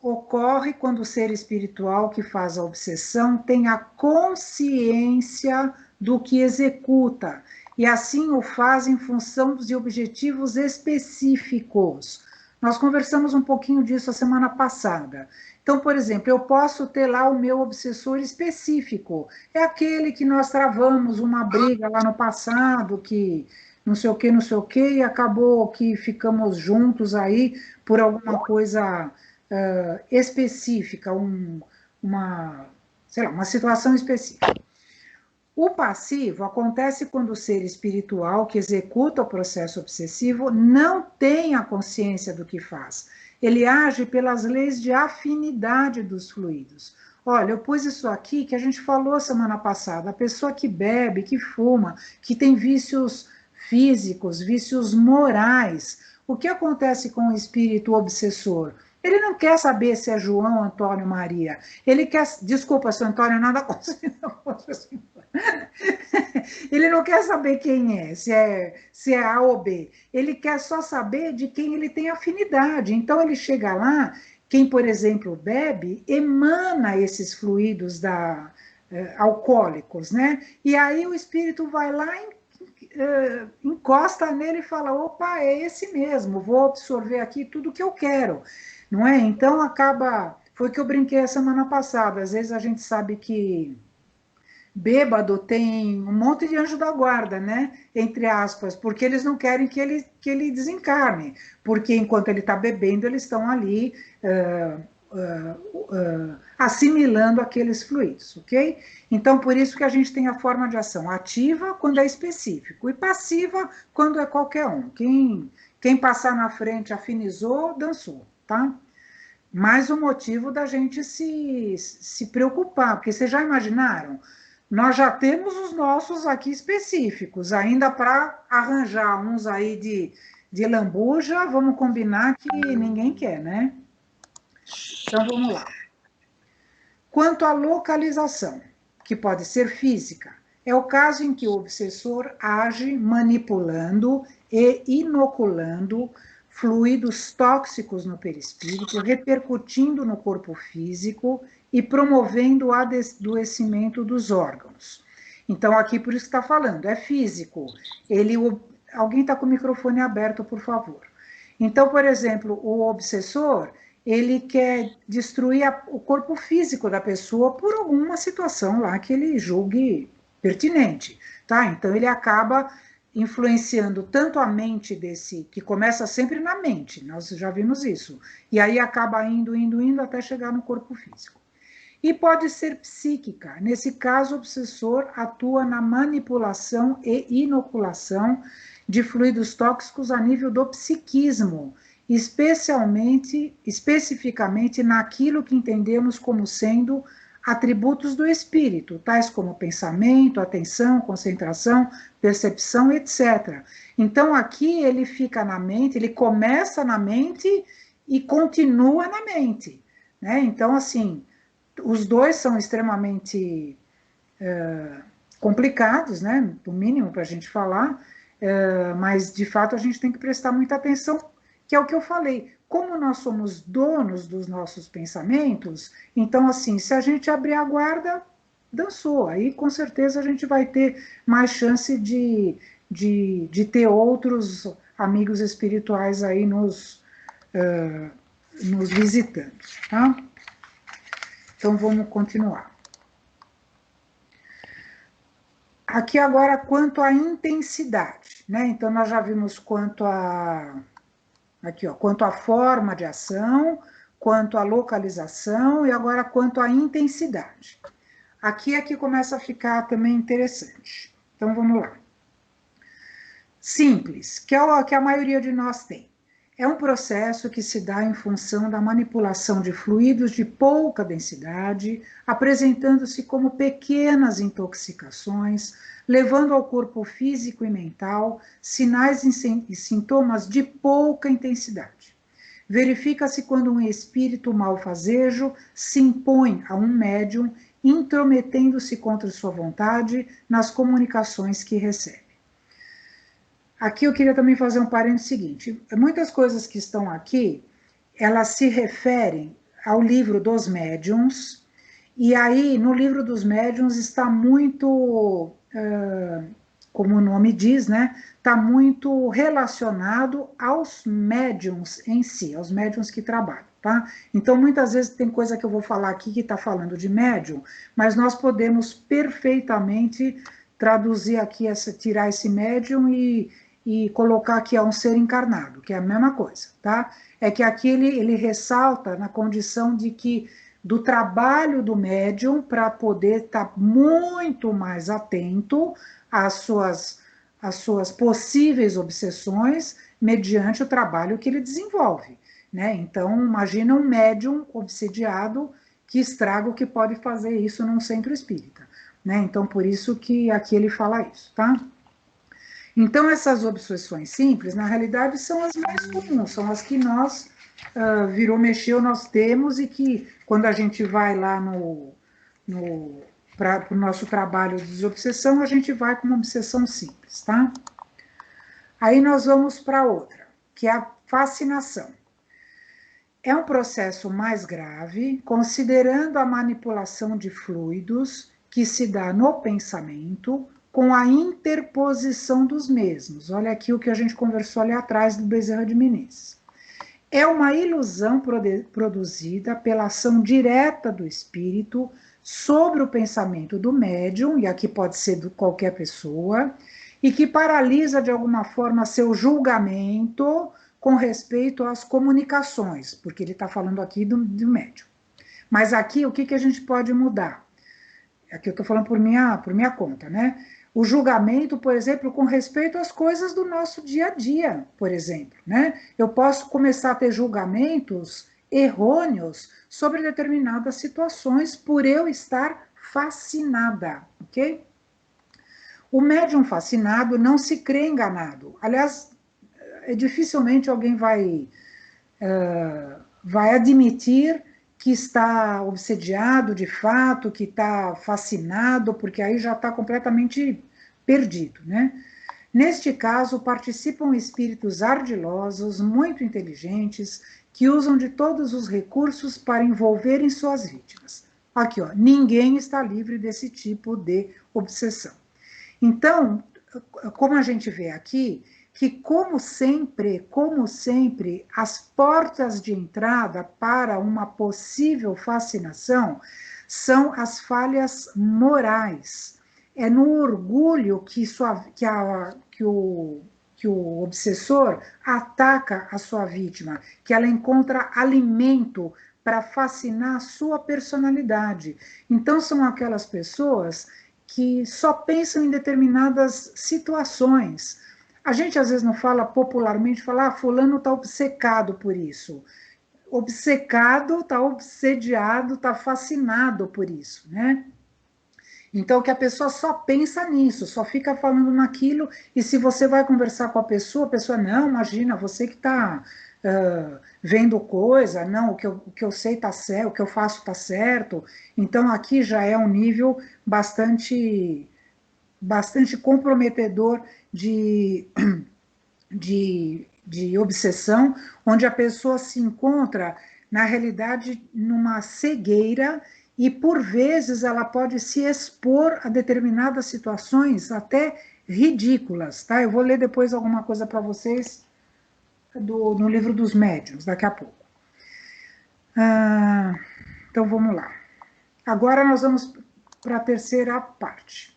Ocorre quando o ser espiritual que faz a obsessão tem a consciência do que executa, e assim o faz em função de objetivos específicos. Nós conversamos um pouquinho disso a semana passada. Então, por exemplo, eu posso ter lá o meu obsessor específico. É aquele que nós travamos uma briga lá no passado, que não sei o que, e acabou que ficamos juntos aí por alguma coisa específica, sei lá, uma situação específica. O passivo acontece quando o ser espiritual que executa o processo obsessivo não tem a consciência do que faz. Ele age pelas leis de afinidade dos fluidos. Olha, eu pus isso aqui que a gente falou semana passada. A pessoa que bebe, que fuma, que tem vícios físicos, vícios morais. O que acontece com o espírito obsessor? Ele não quer saber se é João, Antônio, Maria. Ele quer... Desculpa, seu Antônio, nada contra assim. Ele não quer saber quem é, se é A ou B. Ele quer só saber de quem ele tem afinidade. Então, ele chega lá, quem, por exemplo, bebe, emana esses fluidos alcoólicos, né? E aí o espírito vai lá e encosta nele e fala, opa, é esse mesmo, vou absorver aqui tudo que eu quero, não é? Então, acaba... Foi que eu brinquei a semana passada. Às vezes a gente sabe que bêbado tem um monte de anjo da guarda, né? Entre aspas, porque eles não querem que ele desencarne, porque enquanto ele está bebendo, eles estão ali assimilando aqueles fluidos, ok? Então, por isso que a gente tem a forma de ação ativa quando é específico e passiva quando é qualquer um. Quem passar na frente afinizou, dançou, tá? Mais um motivo da gente se preocupar, porque vocês já imaginaram? Nós já temos os nossos aqui específicos, ainda para arranjar uns aí de lambuja, vamos combinar que ninguém quer, né? Então, vamos lá. Quanto à localização, que pode ser física, é o caso em que o obsessor age manipulando e inoculando fluidos tóxicos no perispírito, repercutindo no corpo físico e promovendo o adoecimento dos órgãos. Então, aqui por isso que está falando, é físico. Alguém está com o microfone aberto, por favor. Então, por exemplo, o obsessor, ele quer destruir o corpo físico da pessoa por alguma situação lá que ele julgue pertinente, tá? Então, ele acaba influenciando tanto a mente que começa sempre na mente, nós já vimos isso, e aí acaba indo até chegar no corpo físico. E pode ser psíquica. Nesse caso, o obsessor atua na manipulação e inoculação de fluidos tóxicos a nível do psiquismo, especificamente naquilo que entendemos como sendo atributos do espírito, tais como pensamento, atenção, concentração, percepção, etc. Então, aqui ele fica na mente, ele começa na mente e continua na mente, né? Então, assim, os dois são extremamente complicados, né? O mínimo para a gente falar, mas, de fato, a gente tem que prestar muita atenção, que é o que eu falei. Como nós somos donos dos nossos pensamentos, então, assim, se a gente abrir a guarda, dançou. Aí, com certeza, a gente vai ter mais chance de ter outros amigos espirituais aí nos visitando, tá? Então, vamos continuar. Aqui agora, quanto à intensidade, né? Então, nós já vimos quanto à forma de ação, quanto à localização e agora quanto à intensidade. Aqui é que começa a ficar também interessante. Então, vamos lá. Simples, que é o que a maioria de nós tem. É um processo que se dá em função da manipulação de fluidos de pouca densidade, apresentando-se como pequenas intoxicações, levando ao corpo físico e mental sinais e sintomas de pouca intensidade. Verifica-se quando um espírito malfazejo se impõe a um médium, intrometendo-se contra sua vontade nas comunicações que recebe. Aqui eu queria também fazer um parênteses seguinte. Muitas coisas que estão aqui, elas se referem ao livro dos médiuns, e aí no livro dos médiuns está muito, como o nome diz, né? Está muito relacionado aos médiuns em si, aos médiuns que trabalham, tá? Então, muitas vezes tem coisa que eu vou falar aqui que está falando de médium, mas nós podemos perfeitamente traduzir aqui, tirar esse médium e colocar que é um ser encarnado, que é a mesma coisa, tá? É que aqui ele ressalta na condição de que do trabalho do médium para poder estar muito mais atento às suas possíveis obsessões mediante o trabalho que ele desenvolve, né? Então, imagina um médium obsediado que estraga o que pode fazer isso num centro espírita, né? Então, por isso que aqui ele fala isso, tá? Então, essas obsessões simples, na realidade, são as mais comuns, são as que nós, virou, mexeu, nós temos, e que, quando a gente vai lá para o nosso trabalho de desobsessão, a gente vai com uma obsessão simples, tá? Aí nós vamos para outra, que é a fascinação. É um processo mais grave, considerando a manipulação de fluidos que se dá no pensamento com a interposição dos mesmos. Olha aqui o que a gente conversou ali atrás do Bezerra de Menezes. É uma ilusão produzida pela ação direta do espírito sobre o pensamento do médium, e aqui pode ser de qualquer pessoa, e que paralisa de alguma forma seu julgamento com respeito às comunicações, porque ele está falando aqui do médium. Mas aqui, o que a gente pode mudar? Aqui eu estou falando por minha conta, né? O julgamento, por exemplo, com respeito às coisas do nosso dia a dia, por exemplo, né? Eu posso começar a ter julgamentos errôneos sobre determinadas situações por eu estar fascinada, ok? O médium fascinado não se crê enganado. Aliás, dificilmente alguém vai admitir que está obsediado de fato, que está fascinado, porque aí já está completamente perdido, né? Neste caso, participam espíritos ardilosos, muito inteligentes, que usam de todos os recursos para envolverem suas vítimas. Aqui, ó, ninguém está livre desse tipo de obsessão. Então, como a gente vê aqui, que como sempre, as portas de entrada para uma possível fascinação são as falhas morais. É no orgulho que o obsessor ataca a sua vítima, que ela encontra alimento para fascinar a sua personalidade. Então, são aquelas pessoas que só pensam em determinadas situações. A gente às vezes não fala popularmente, fala, fulano está obcecado por isso. Obcecado, está obsediado, está fascinado por isso, né? Então, que a pessoa só pensa nisso, só fica falando naquilo, e se você vai conversar com a pessoa, não, imagina, você que está vendo coisa, não, o que eu sei está certo, o que eu faço está certo. Então, aqui já é um nível bastante comprometedor de obsessão, onde a pessoa se encontra, na realidade, numa cegueira, e por vezes ela pode se expor a determinadas situações até ridículas, tá? Eu vou ler depois alguma coisa para vocês no livro dos médiuns, daqui a pouco. Então vamos lá. Agora nós vamos para a terceira parte.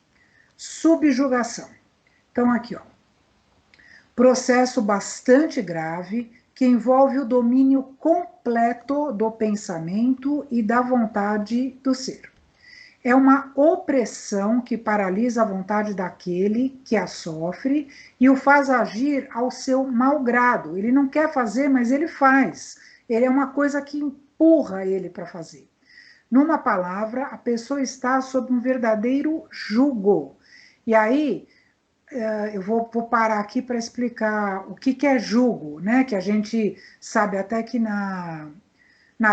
Subjugação. Então aqui, ó. Processo bastante grave que envolve o domínio completo do pensamento e da vontade do ser. É uma opressão que paralisa a vontade daquele que a sofre e o faz agir ao seu mau grado. Ele não quer fazer, mas ele faz. Ele é uma coisa que empurra ele para fazer. Numa palavra, a pessoa está sob um verdadeiro jugo. E aí, eu vou parar aqui para explicar o que é jugo, né? Que a gente sabe até que na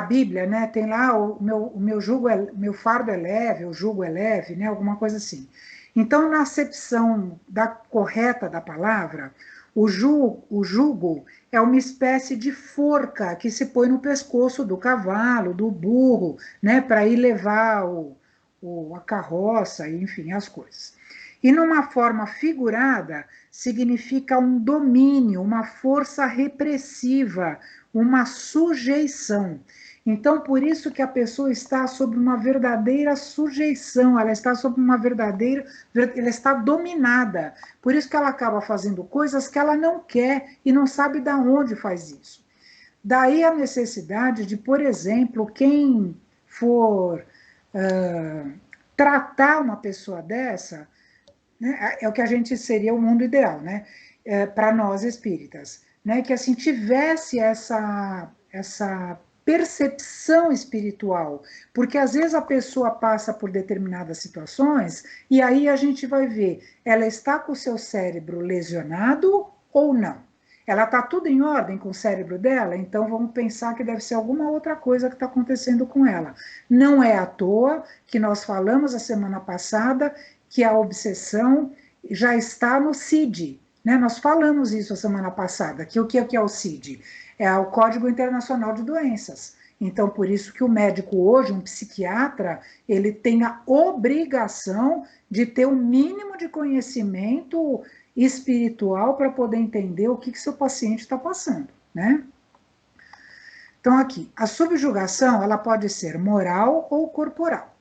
Bíblia, né, tem lá o meu jugo meu fardo é leve, o jugo é leve, né, alguma coisa assim. Então, na acepção correta da palavra, o jugo é uma espécie de forca que se põe no pescoço do cavalo, do burro, né, para ir levar a carroça, enfim, as coisas. E numa forma figurada, significa um domínio, uma força repressiva, uma sujeição. Então, por isso que a pessoa está sob uma verdadeira sujeição, ela está sob ela está dominada. Por isso que ela acaba fazendo coisas que ela não quer e não sabe de onde faz isso. Daí a necessidade de, por exemplo, quem for tratar uma pessoa dessa, né, é o que a gente seria o mundo ideal, né, para nós espíritas, né, que assim tivesse essa percepção espiritual, porque às vezes a pessoa passa por determinadas situações e aí a gente vai ver, ela está com o seu cérebro lesionado ou não? Ela está tudo em ordem com o cérebro dela, então vamos pensar que deve ser alguma outra coisa que está acontecendo com ela. Não é à toa que nós falamos a semana passada que a obsessão já está no CID, né? Nós falamos isso a semana passada, que o que é o CID? É o Código Internacional de Doenças. Então, por isso que o médico hoje, um psiquiatra, ele tem a obrigação de ter o mínimo de conhecimento espiritual para poder entender o que seu paciente está passando, né? Então, aqui, a subjugação, ela pode ser moral ou corporal.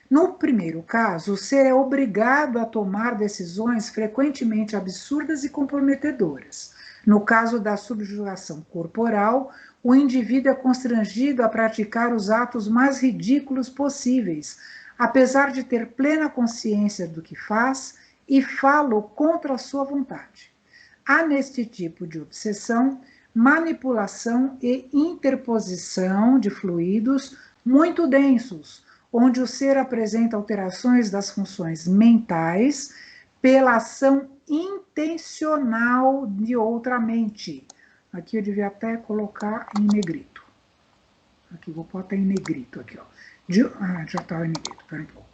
No primeiro caso, o ser é obrigado a tomar decisões frequentemente absurdas e comprometedoras. No caso da subjugação corporal, o indivíduo é constrangido a praticar os atos mais ridículos possíveis, apesar de ter plena consciência do que faz e fala contra a sua vontade. Há neste tipo de obsessão manipulação e interposição de fluidos muito densos, onde o ser apresenta alterações das funções mentais pela ação intencional de outra mente. Aqui eu devia até colocar em negrito. Aqui, vou pôr até em negrito aqui, ó. Já estava em negrito, pera um pouco.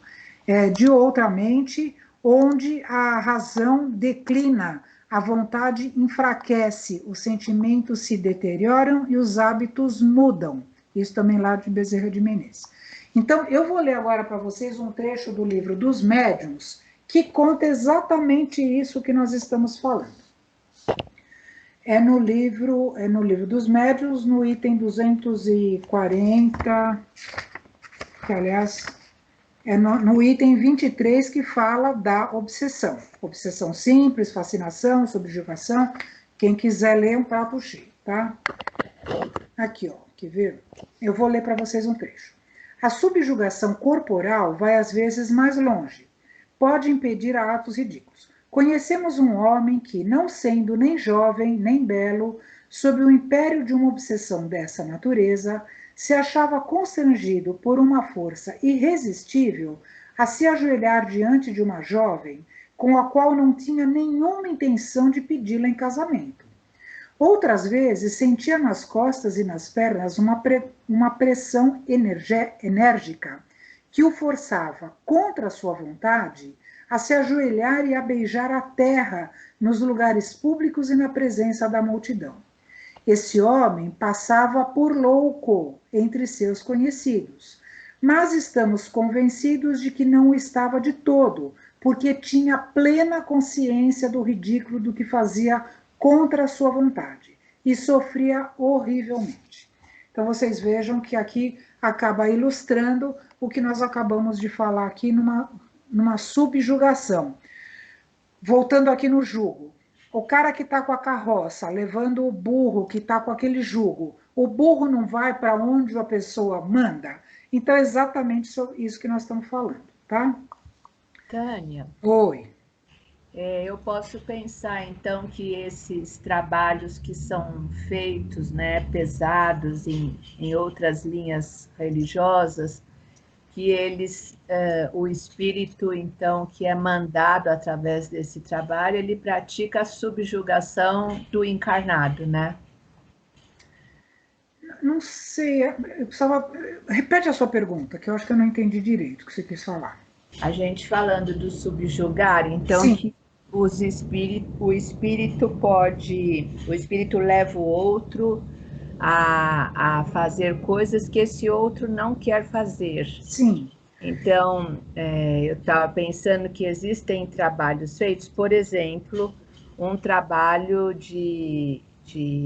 De outra mente, onde a razão declina, a vontade enfraquece, os sentimentos se deterioram e os hábitos mudam. Isso também lá de Bezerra de Menezes. Então, eu vou ler agora para vocês um trecho do livro dos Médiuns, que conta exatamente isso que nós estamos falando. É no livro dos Médiuns, no item 240, que aliás é no item 23, que fala da obsessão. Obsessão simples, fascinação, subjugação. Quem quiser ler, um prato cheio, tá? Aqui, ó, quer ver? Eu vou ler para vocês um trecho. A subjugação corporal vai às vezes mais longe. Pode impedir atos ridículos. Conhecemos um homem que, não sendo nem jovem, nem belo, sob o império de uma obsessão dessa natureza, se achava constrangido por uma força irresistível a se ajoelhar diante de uma jovem com a qual não tinha nenhuma intenção de pedi-la em casamento. Outras vezes sentia nas costas e nas pernas uma pressão enérgica que o forçava, contra a sua vontade, a se ajoelhar e a beijar a terra nos lugares públicos e na presença da multidão. Esse homem passava por louco entre seus conhecidos, mas estamos convencidos de que não o estava de todo, porque tinha plena consciência do ridículo do que fazia contra a sua vontade e sofria horrivelmente. Então vocês vejam que aqui acaba ilustrando o que nós acabamos de falar aqui numa subjugação. Voltando aqui no jugo. O cara que está com a carroça, levando o burro que está com aquele jugo, o burro não vai para onde a pessoa manda? Então é exatamente isso que nós estamos falando, tá? Tânia. Oi. Eu posso pensar, então, que esses trabalhos que são feitos, né, pesados em outras linhas religiosas, que eles, o espírito, então, que é mandado através desse trabalho, ele pratica a subjugação do encarnado, né? Não sei, eu precisava... Repete a sua pergunta, que eu acho que eu não entendi direito o que você quis falar. A gente falando do subjugar, então, sim, que o espírito leva o outro a fazer coisas que esse outro não quer fazer. Sim. Então, eu estava pensando que existem trabalhos feitos, por exemplo, um trabalho de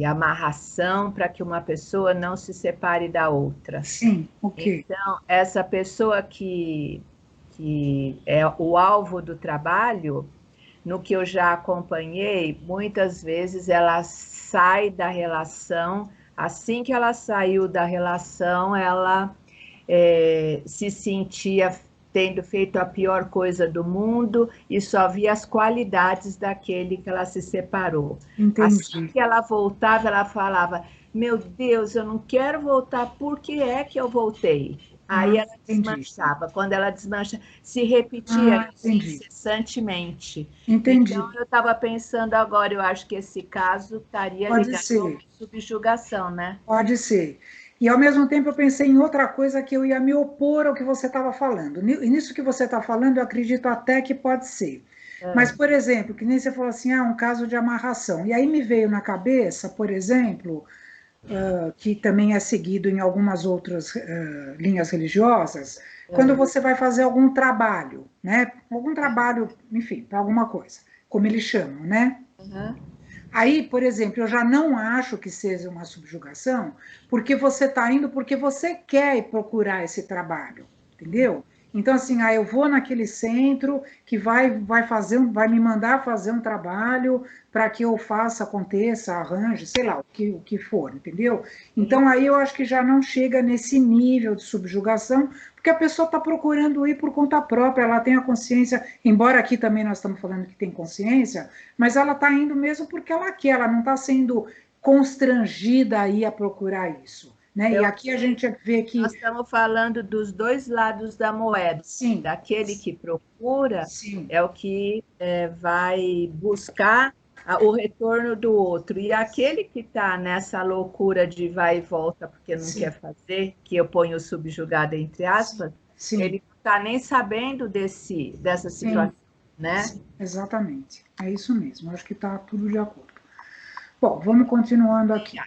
amarração para que uma pessoa não se separe da outra. Sim, ok. Então, essa pessoa que é o alvo do trabalho, no que eu já acompanhei, muitas vezes ela sai da relação, assim que ela saiu da relação, ela se sentia tendo feito a pior coisa do mundo e só via as qualidades daquele que ela se separou. Entendi. Assim que ela voltava, ela falava, meu Deus, eu não quero voltar, por que é que eu voltei? Aí ela desmanchava. Quando ela desmancha, se repetia isso incessantemente. Entendi. Então, eu estava pensando agora, eu acho que esse caso estaria ligado à subjugação, né? Pode ser. E, ao mesmo tempo, eu pensei em outra coisa que eu ia me opor ao que você estava falando. E nisso que você está falando, eu acredito até que pode ser. Mas, por exemplo, que nem você falou assim, um caso de amarração. E aí me veio na cabeça, por exemplo, que também é seguido em algumas outras linhas religiosas, quando você vai fazer algum trabalho, né? Algum trabalho, enfim, para alguma coisa, como eles chamam, né? Aí, por exemplo, eu já não acho que seja uma subjugação, porque você está indo porque você quer procurar esse trabalho, entendeu? Então, assim, eu vou naquele centro que vai me mandar fazer um trabalho para que eu faça, aconteça, arranje, sei lá, o que for, entendeu? Então, aí eu acho que já não chega nesse nível de subjugação, porque a pessoa está procurando ir por conta própria, ela tem a consciência, embora aqui também nós estamos falando que tem consciência, mas ela está indo mesmo porque ela quer, ela não está sendo constrangida a ir a procurar isso. Né? E aqui a gente vê que... Nós estamos falando dos dois lados da moeda. Sim. Daquele que procura, sim, é o que vai buscar o retorno do outro. E aquele que está nessa loucura de vai e volta porque não quer fazer, que eu ponho subjugado entre aspas, ele não está nem sabendo dessa situação. Né? Sim, exatamente. É isso mesmo. Acho que está tudo de acordo. Bom, vamos continuando aqui.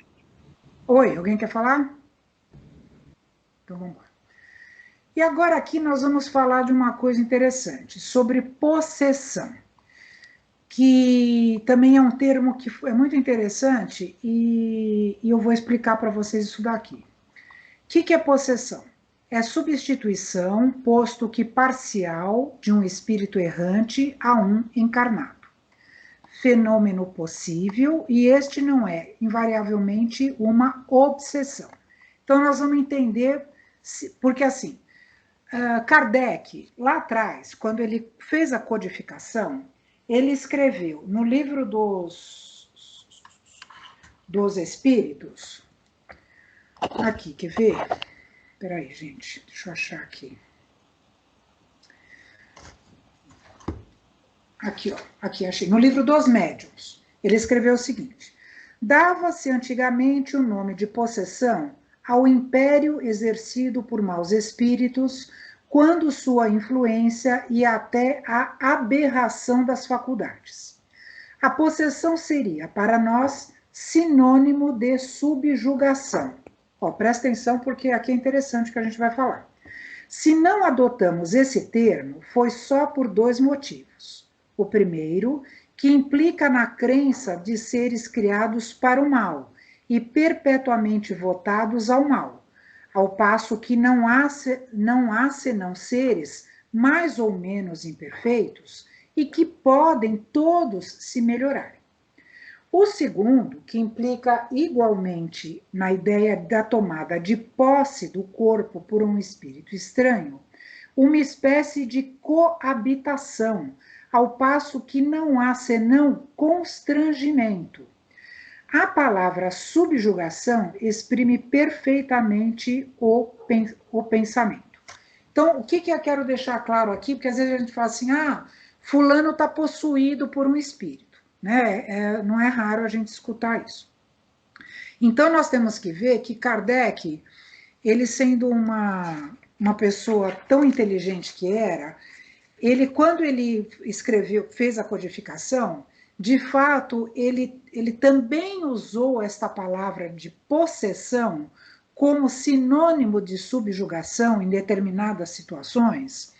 Oi, alguém quer falar? Então vamos lá. E agora aqui nós vamos falar de uma coisa interessante, sobre possessão, que também é um termo que é muito interessante e eu vou explicar para vocês isso daqui. O que é possessão? É substituição, posto que parcial, de um espírito errante a um encarnado. Fenômeno possível, e este não é, invariavelmente, uma obsessão. Então, nós vamos entender, porque assim, Kardec, lá atrás, quando ele fez a codificação, ele escreveu no livro dos Espíritos, aqui, quer ver? Espera aí, gente, deixa eu achar aqui. Aqui, ó, aqui achei. No livro dos Médiuns, ele escreveu o seguinte: dava-se antigamente o nome de possessão ao império exercido por maus espíritos, quando sua influência ia até a aberração das faculdades. A possessão seria, para nós, sinônimo de subjugação. Ó, presta atenção, porque aqui é interessante o que a gente vai falar. Se não adotamos esse termo, foi só por dois motivos. O primeiro, que implica na crença de seres criados para o mal e perpetuamente votados ao mal, ao passo que não há senão seres mais ou menos imperfeitos e que podem todos se melhorarem. O segundo, que implica igualmente na ideia da tomada de posse do corpo por um espírito estranho, uma espécie de coabitação, ao passo que não há senão constrangimento. A palavra subjugação exprime perfeitamente o pensamento. Então, o que eu quero deixar claro aqui? Porque às vezes a gente fala assim, fulano está possuído por um espírito. Né? Não é raro a gente escutar isso. Então, nós temos que ver que Kardec, ele sendo uma pessoa tão inteligente que era, quando ele fez a codificação, de fato, ele também usou esta palavra de possessão como sinônimo de subjugação em determinadas situações,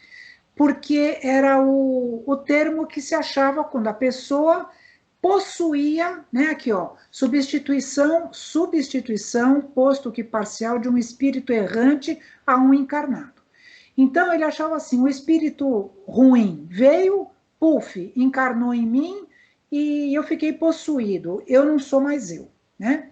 porque era o termo que se achava quando a pessoa possuía, né, aqui ó, substituição, posto que parcial de um espírito errante a um encarnado. Então ele achava assim, o espírito ruim veio, puf, encarnou em mim e eu fiquei possuído, eu não sou mais eu, né?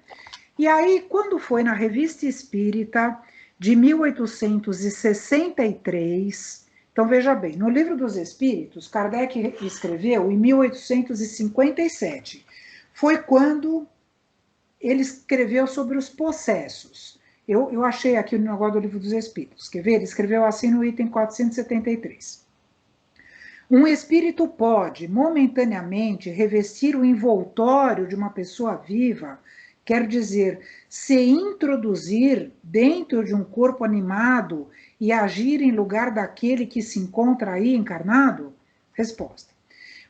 E aí, quando foi na Revista Espírita de 1863. Então, veja bem, no Livro dos Espíritos, Kardec escreveu em 1857. Foi quando ele escreveu sobre os possessos. Eu achei aqui o negócio do Livro dos Espíritos. Quer ver? Ele escreveu assim no item 473. Um espírito pode, momentaneamente, revestir o envoltório de uma pessoa viva, quer dizer, se introduzir dentro de um corpo animado e agir em lugar daquele que se encontra aí encarnado? Resposta.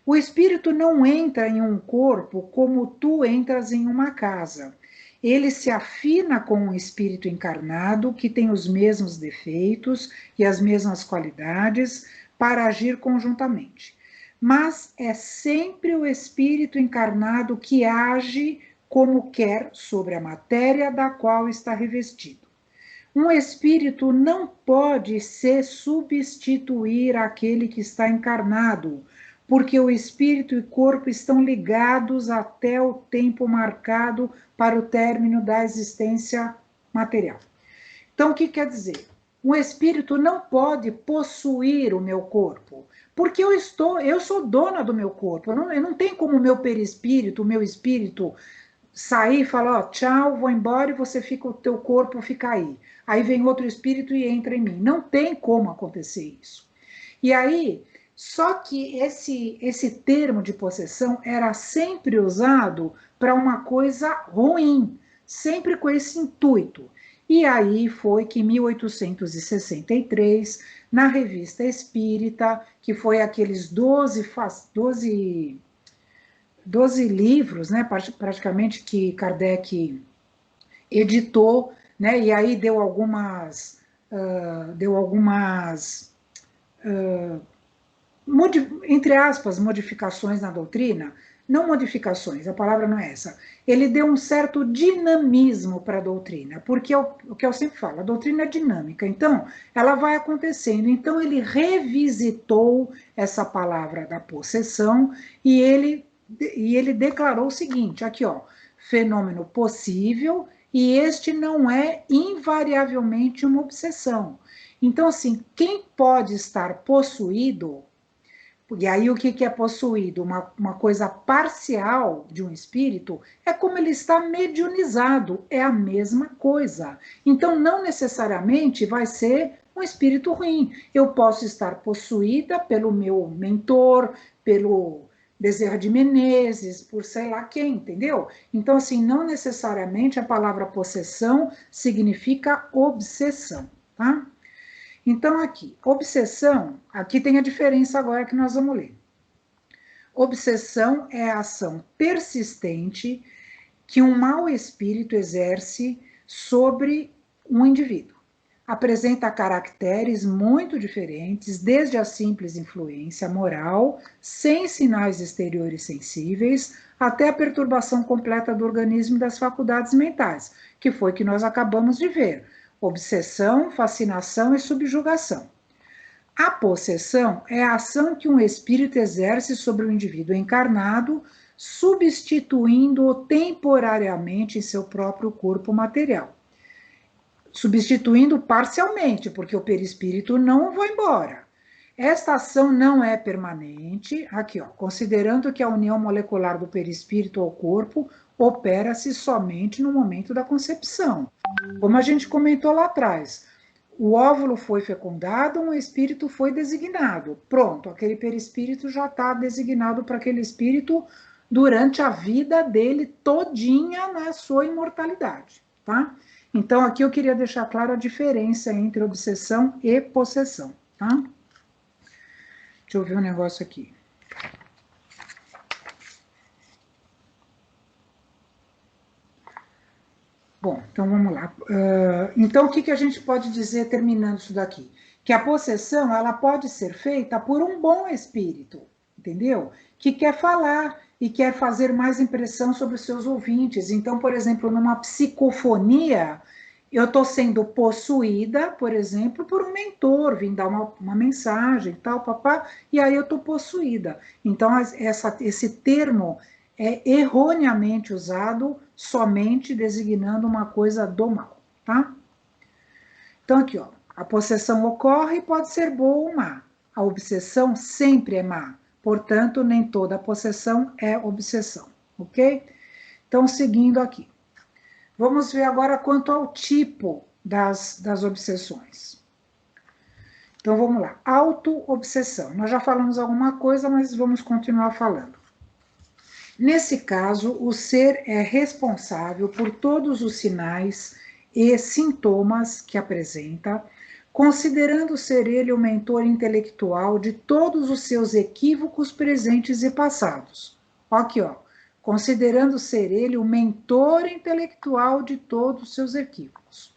O espírito não entra em um corpo como tu entras em uma casa. Ele se afina com um espírito encarnado que tem os mesmos defeitos e as mesmas qualidades para agir conjuntamente. Mas é sempre o espírito encarnado que age como quer sobre a matéria da qual está revestido. Um espírito não pode se substituir àquele que está encarnado, porque o espírito e corpo estão ligados até o tempo marcado para o término da existência material. Então, o que quer dizer? Um espírito não pode possuir o meu corpo, porque eu sou dona do meu corpo. Eu não tenho como o meu perispírito, o meu espírito sair e falar, ó, tchau, vou embora e o teu corpo fica aí. Aí vem outro espírito e entra em mim. Não tem como acontecer isso. E aí, só que esse termo de possessão era sempre usado para uma coisa ruim, sempre com esse intuito. E aí foi que em 1863, na Revista Espírita, que foi aqueles 12 livros, né, praticamente, que Kardec editou, né, e aí deu algumas entre aspas, modificações na doutrina. Não modificações, a palavra não é essa. Ele deu um certo dinamismo para a doutrina, porque o que eu sempre falo, a doutrina é dinâmica, então ela vai acontecendo. Então ele revisitou essa palavra da possessão e ele declarou o seguinte, aqui ó, fenômeno possível e este não é invariavelmente uma obsessão. Então assim, quem pode estar possuído, e aí o que é possuído? Uma coisa parcial de um espírito é como ele está mediunizado, é a mesma coisa. Então não necessariamente vai ser um espírito ruim. Eu posso estar possuída pelo meu mentor, pelo Bezerra de Menezes, por sei lá quem, entendeu? Então assim, não necessariamente a palavra possessão significa obsessão, tá? Então, aqui, obsessão, aqui tem a diferença agora que nós vamos ler. Obsessão é a ação persistente que um mau espírito exerce sobre um indivíduo. Apresenta caracteres muito diferentes, desde a simples influência moral, sem sinais exteriores sensíveis, até a perturbação completa do organismo e das faculdades mentais, que foi que nós acabamos de ver. Obsessão, fascinação e subjugação. A possessão é a ação que um espírito exerce sobre o indivíduo encarnado, substituindo-o temporariamente em seu próprio corpo material. Substituindo parcialmente, porque o perispírito não vai embora. Esta ação não é permanente, aqui ó, considerando que a união molecular do perispírito ao corpo opera-se somente no momento da concepção. Como a gente comentou lá atrás, o óvulo foi fecundado, um espírito foi designado. Pronto, aquele perispírito já está designado para aquele espírito durante a vida dele todinha na sua imortalidade, tá? Então, aqui eu queria deixar clara a diferença entre obsessão e possessão, tá? Deixa eu ver um negócio aqui. Bom, então vamos lá. Então, o que a gente pode dizer terminando isso daqui? Que a possessão, ela pode ser feita por um bom espírito, entendeu? Que quer falar e quer fazer mais impressão sobre os seus ouvintes. Então, por exemplo, numa psicofonia, eu estou sendo possuída, por exemplo, por um mentor, vim dar uma mensagem, tal, papá, e aí eu estou possuída. Então, esse termo é erroneamente usado somente designando uma coisa do mal, tá? Então, aqui, ó, a possessão ocorre e pode ser boa ou má. A obsessão sempre é má. Portanto, nem toda possessão é obsessão, ok? Então, seguindo aqui. Vamos ver agora quanto ao tipo das obsessões. Então, vamos lá. Auto-obsessão. Nós já falamos alguma coisa, mas vamos continuar falando. Nesse caso, o ser é responsável por todos os sinais e sintomas que apresenta, considerando ser ele o mentor intelectual de todos os seus equívocos presentes e passados. Aqui, ó. Considerando ser ele o mentor intelectual de todos os seus equívocos.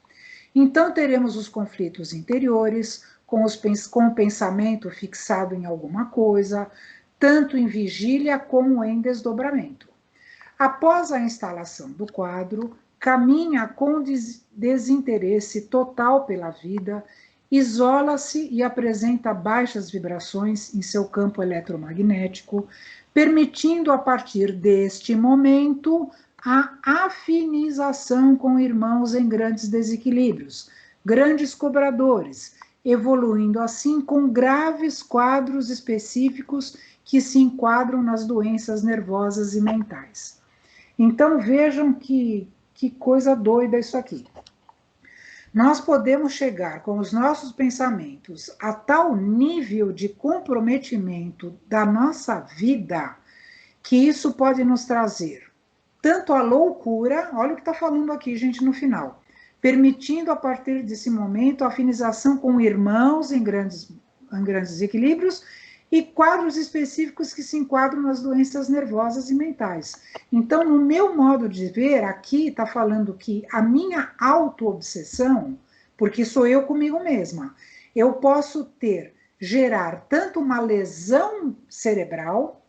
Então, teremos os conflitos interiores, com o pensamento fixado em alguma coisa, tanto em vigília como em desdobramento. Após a instalação do quadro, caminha com desinteresse total pela vida, isola-se e apresenta baixas vibrações em seu campo eletromagnético, permitindo a partir deste momento a afinização com irmãos em grandes desequilíbrios, grandes cobradores, evoluindo assim com graves quadros específicos que se enquadram nas doenças nervosas e mentais. Então vejam que coisa doida isso aqui. Nós podemos chegar com os nossos pensamentos a tal nível de comprometimento da nossa vida que isso pode nos trazer tanto a loucura, olha o que está falando aqui, gente, no final, permitindo a partir desse momento a afinização com irmãos em grandes equilíbrios e quadros específicos que se enquadram nas doenças nervosas e mentais. Então, no meu modo de ver, aqui está falando que a minha auto-obsessão, porque sou eu comigo mesma, eu posso gerar tanto uma lesão cerebral,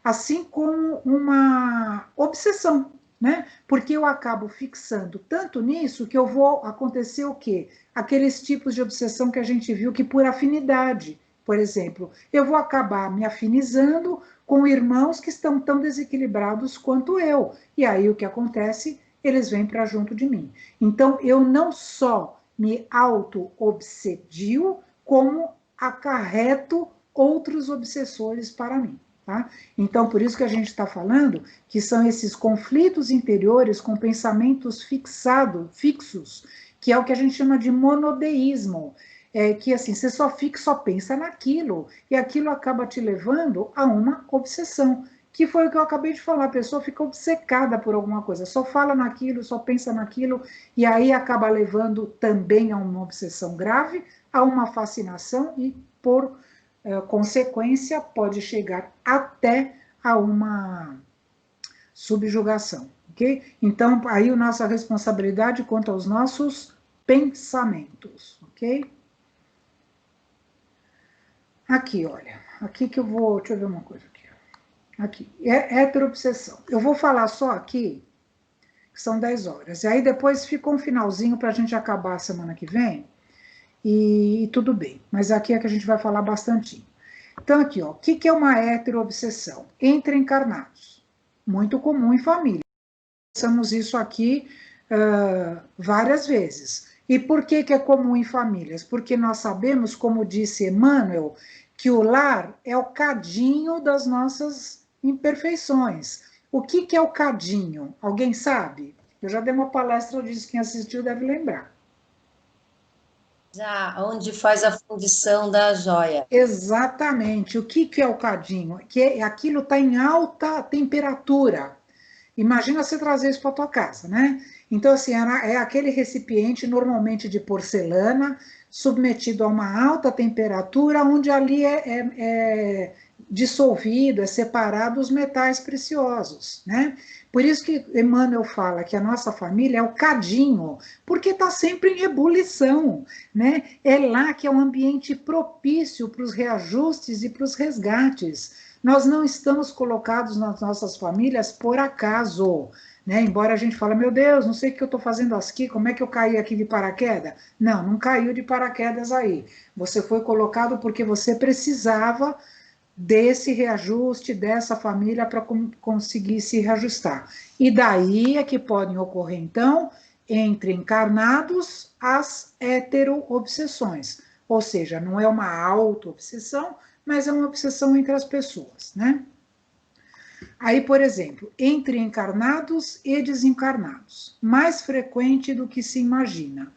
assim como uma obsessão, né? Porque eu acabo fixando tanto nisso que eu vou acontecer o quê? Aqueles tipos de obsessão que a gente viu que por afinidade, por exemplo, eu vou acabar me afinizando com irmãos que estão tão desequilibrados quanto eu. E aí o que acontece? Eles vêm para junto de mim. Então, eu não só me auto-obsedio, como acarreto outros obsessores para mim. Tá? Então, por isso que a gente está falando que são esses conflitos interiores com pensamentos fixos, que é o que a gente chama de monodeísmo, que assim, você só pensa naquilo, e aquilo acaba te levando a uma obsessão, que foi o que eu acabei de falar, a pessoa fica obcecada por alguma coisa, só fala naquilo, só pensa naquilo, e aí acaba levando também a uma obsessão grave, a uma fascinação e, por consequência, pode chegar até a uma subjugação, ok? Então, aí a nossa responsabilidade quanto aos nossos pensamentos, ok? Aqui, olha, aqui que eu vou, deixa eu ver uma coisa aqui. Aqui, heteroobsessão. Eu vou falar só aqui, que são 10 horas, e aí depois fica um finalzinho para a gente acabar a semana que vem, e tudo bem, mas aqui é que a gente vai falar bastante. Então, aqui, ó, o que é uma heteroobsessão? Entre encarnados. Muito comum em família. Pensamos isso aqui várias vezes. E por que é comum em famílias? Porque nós sabemos, como disse Emmanuel, que o lar é o cadinho das nossas imperfeições. O que é o cadinho? Alguém sabe? Eu já dei uma palestra disso, quem assistiu deve lembrar. Onde faz a fundição da joia. Exatamente. O que é o cadinho? Que aquilo está em alta temperatura. Imagina você trazer isso para a tua casa, né? Então, assim, é aquele recipiente normalmente de porcelana, submetido a uma alta temperatura, onde ali é dissolvido, é separado os metais preciosos, né? Por isso que Emmanuel fala que a nossa família é o cadinho, porque está sempre em ebulição, né? É lá que é um ambiente propício para os reajustes e para os resgates. Nós não estamos colocados nas nossas famílias por acaso, né? Embora a gente fale, meu Deus, não sei o que eu estou fazendo aqui, como é que eu caí aqui de paraquedas? Não caiu de paraquedas aí. Você foi colocado porque você precisava desse reajuste, dessa família, para conseguir se reajustar. E daí é que podem ocorrer, então, entre encarnados as hetero-obsessões, ou seja, não é uma auto-obsessão, mas é uma obsessão entre as pessoas, né? Aí, por exemplo, entre encarnados e desencarnados, mais frequente do que se imagina,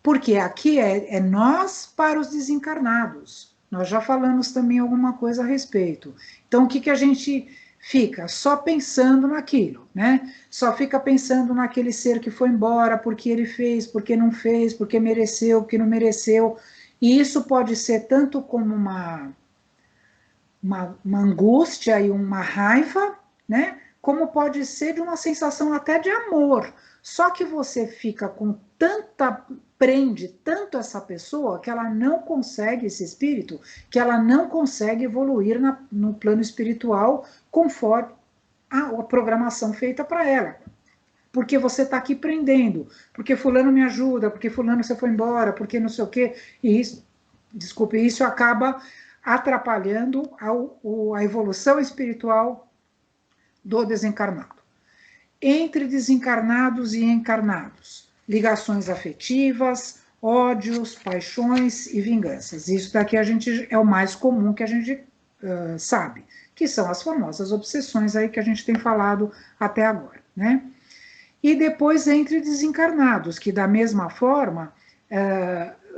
porque aqui é nós para os desencarnados. Nós já falamos também alguma coisa a respeito. Então, o que a gente fica? Só pensando naquilo, né? Só fica pensando naquele ser que foi embora, porque ele fez, porque não fez, porque mereceu, porque não mereceu. E isso pode ser tanto como uma angústia e uma raiva, né? Como pode ser de uma sensação até de amor. Só que você fica com prende tanto essa pessoa que ela não consegue, esse espírito, que ela não consegue evoluir no plano espiritual conforme a programação feita para ela. Porque você está aqui prendendo, porque fulano me ajuda, porque fulano você foi embora, porque não sei o quê, e isso, desculpe, isso acaba atrapalhando a evolução espiritual do desencarnado. Entre desencarnados e encarnados, ligações afetivas, ódios, paixões e vinganças. Isso daqui é o mais comum que a gente sabe, que são as famosas obsessões aí que a gente tem falado até agora, né? E depois entre desencarnados, que da mesma forma,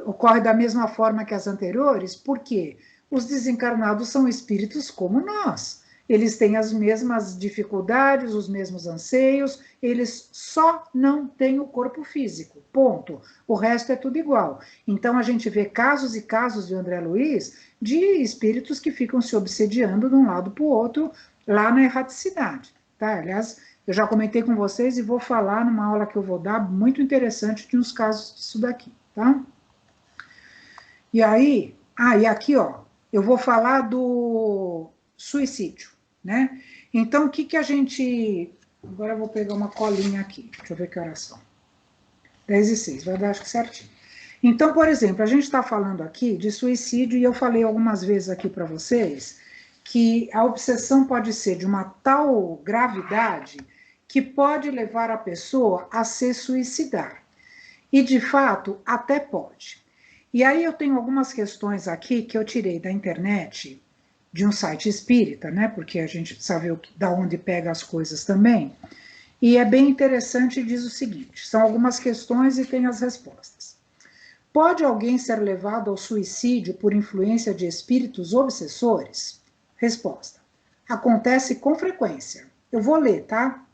ocorre da mesma forma que as anteriores, porque os desencarnados são espíritos como nós. Eles têm as mesmas dificuldades, os mesmos anseios, eles só não têm o corpo físico, ponto. O resto é tudo igual. Então, a gente vê casos e casos de André Luiz de espíritos que ficam se obsediando de um lado para o outro, lá na erraticidade. Tá? Aliás, eu já comentei com vocês e vou falar numa aula que eu vou dar, muito interessante, de uns casos disso daqui. Tá? E aí, e aqui, ó, eu vou falar do suicídio. Né? Então, o que a gente... Agora eu vou pegar uma colinha aqui. Deixa eu ver que horas são. 10h06, vai dar acho que certinho. Então, por exemplo, a gente está falando aqui de suicídio e eu falei algumas vezes aqui para vocês que a obsessão pode ser de uma tal gravidade que pode levar a pessoa a se suicidar. E, de fato, até pode. E aí eu tenho algumas questões aqui que eu tirei da internet, de um site espírita, né? Porque a gente sabe da onde pega as coisas também. E é bem interessante, diz o seguinte: são algumas questões e tem as respostas. Pode alguém ser levado ao suicídio por influência de espíritos obsessores? Resposta: acontece com frequência. Eu vou ler, tá?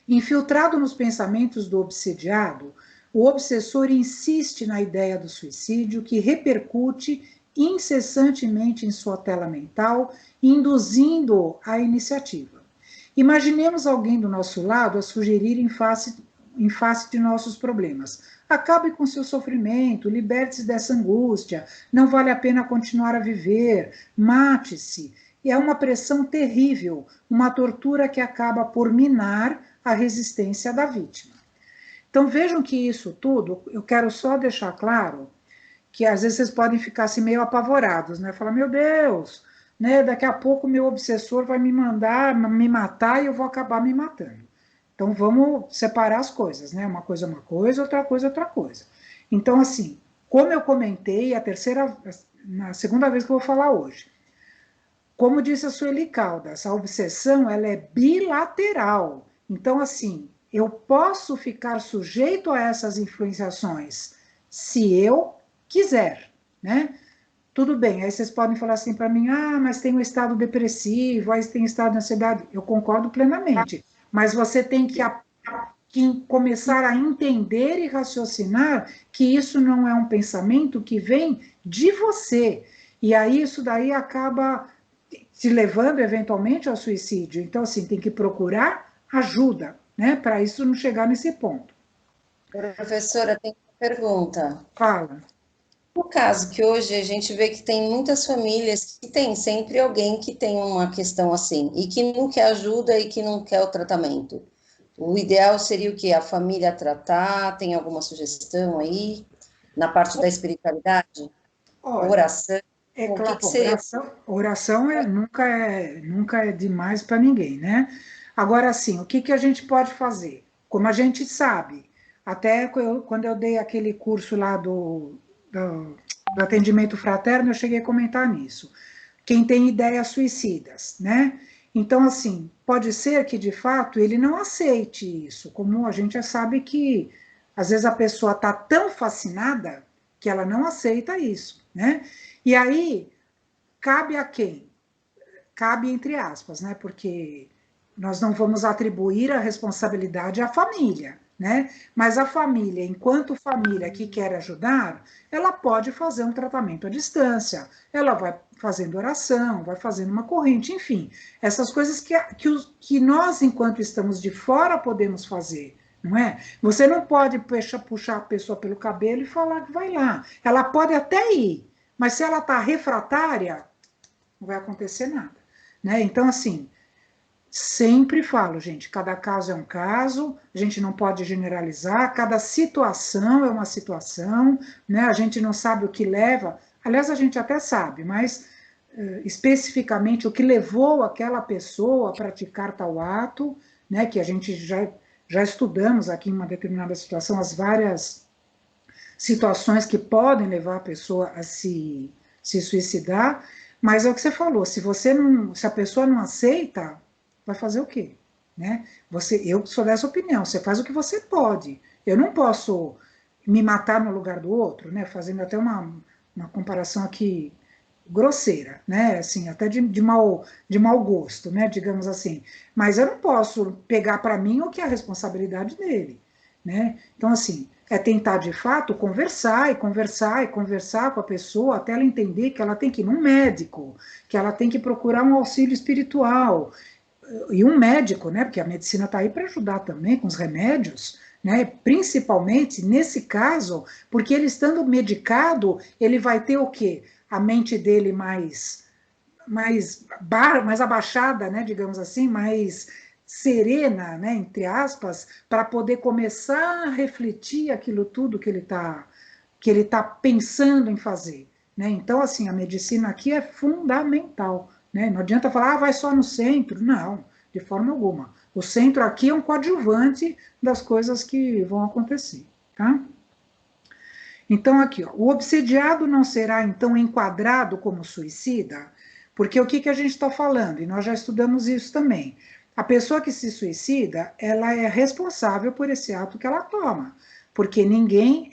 Infiltrado nos pensamentos do obsediado, o obsessor insiste na ideia do suicídio, que repercute incessantemente em sua tela mental, induzindo-o à iniciativa. Imaginemos alguém do nosso lado a sugerir em face de nossos problemas: acabe com seu sofrimento, liberte-se dessa angústia, não vale a pena continuar a viver, mate-se. E é uma pressão terrível, uma tortura que acaba por minar a resistência da vítima. Então vejam que isso tudo, eu quero só deixar claro que às vezes vocês podem ficar assim meio apavorados, né? Falar, meu Deus, né? Daqui a pouco meu obsessor vai me mandar me matar e eu vou acabar me matando. Então vamos separar as coisas, né? Uma coisa é uma coisa, outra coisa é outra coisa. Então, assim, como eu comentei, na segunda vez que eu vou falar hoje, como disse a Sueli Caldas, a obsessão ela é bilateral. Então, assim, eu posso ficar sujeito a essas influenciações se eu quiser, né? Tudo bem, aí vocês podem falar assim para mim, mas tem um estado depressivo, aí tem estado de ansiedade. Eu concordo plenamente, mas você tem que começar a entender e raciocinar que isso não é um pensamento que vem de você, e aí isso daí acaba te levando eventualmente ao suicídio. Então, assim, tem que procurar ajuda, né, para isso não chegar nesse ponto. Professora, tem uma pergunta. Fala. No caso que hoje a gente vê que tem muitas famílias que tem sempre alguém que tem uma questão assim, e que não quer ajuda e que não quer o tratamento. O ideal seria o quê? A família tratar? Tem alguma sugestão aí? Na parte da espiritualidade? Olha, oração? É claro, oração nunca é demais para ninguém, né? Agora, assim, o que a gente pode fazer? Como a gente sabe, Até quando eu dei aquele curso lá do atendimento fraterno, eu cheguei a comentar nisso. Quem tem ideias suicidas, né? Então, assim, pode ser que, de fato, ele não aceite isso, como a gente já sabe que, às vezes, a pessoa está tão fascinada que ela não aceita isso, né? E aí, cabe a quem? Cabe entre aspas, né? Porque nós não vamos atribuir a responsabilidade à família, né? Mas a família, enquanto família que quer ajudar, ela pode fazer um tratamento à distância, ela vai fazendo oração, vai fazendo uma corrente, enfim, essas coisas que nós, enquanto estamos de fora, podemos fazer, não é? Você não pode puxar a pessoa pelo cabelo e falar que vai lá. Ela pode até ir, mas se ela está refratária, não vai acontecer nada, né? Então, assim, sempre falo, gente, cada caso é um caso, a gente não pode generalizar, cada situação é uma situação, né? A gente não sabe o que leva, aliás, a gente até sabe, mas especificamente o que levou aquela pessoa a praticar tal ato, né? Que a gente já estudamos aqui em uma determinada situação, as várias situações que podem levar a pessoa a se suicidar, mas é o que você falou, se a pessoa não aceita, vai fazer o quê? Né? Eu sou dessa opinião, você faz o que você pode. Eu não posso me matar no lugar do outro, né? Fazendo até uma comparação aqui grosseira, né? Assim, até de mau gosto, né? Digamos assim. Mas eu não posso pegar para mim o que é a responsabilidade dele, né? Então, assim, é tentar de fato conversar com a pessoa até ela entender que ela tem que ir num médico, que ela tem que procurar um auxílio espiritual, e um médico, né, porque a medicina está aí para ajudar também com os remédios, né, principalmente nesse caso, porque ele estando medicado, ele vai ter o quê? A mente dele mais abaixada, né, digamos assim, mais serena, né, entre aspas, para poder começar a refletir aquilo tudo que ele tá pensando em fazer, né? Então, assim, a medicina aqui é fundamental, né? Não adianta falar, vai só no centro. Não, de forma alguma. O centro aqui é um coadjuvante das coisas que vão acontecer, tá? Então, aqui, ó, o obsediado não será, então, enquadrado como suicida? Porque o que a gente está falando? E nós já estudamos isso também. A pessoa que se suicida, ela é responsável por esse ato que ela toma, porque ninguém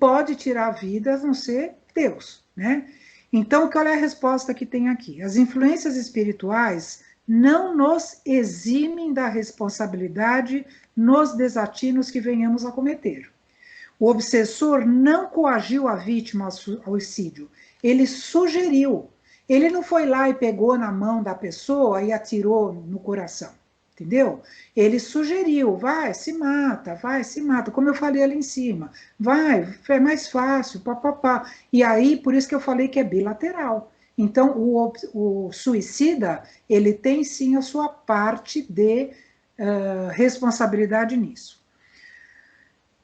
pode tirar a vida a não ser Deus, né? Então, qual é a resposta que tem aqui? As influências espirituais não nos eximem da responsabilidade nos desatinos que venhamos a cometer. O obsessor não coagiu a vítima ao suicídio, ele sugeriu. Ele não foi lá e pegou na mão da pessoa e atirou no coração, entendeu? Ele sugeriu, vai, se mata, como eu falei ali em cima, vai, é mais fácil, papapá. E aí, por isso que eu falei que é bilateral. Então, o suicida, ele tem sim a sua parte de responsabilidade nisso.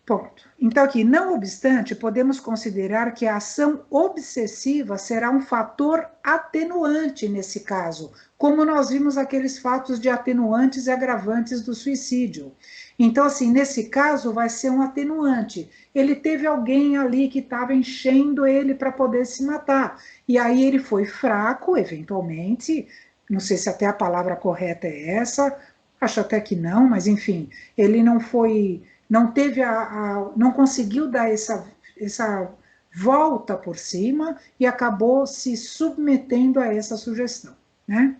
Ponto. Então, aqui, não obstante, podemos considerar que a ação obsessiva será um fator atenuante nesse caso, como nós vimos aqueles fatos de atenuantes e agravantes do suicídio. Então, assim, nesse caso, vai ser um atenuante. Ele teve alguém ali que estava enchendo ele para poder se matar. E aí ele foi fraco, eventualmente, não sei se até a palavra correta é essa, acho até que não, mas enfim, ele não foi... não teve não conseguiu dar essa volta por cima e acabou se submetendo a essa sugestão, né?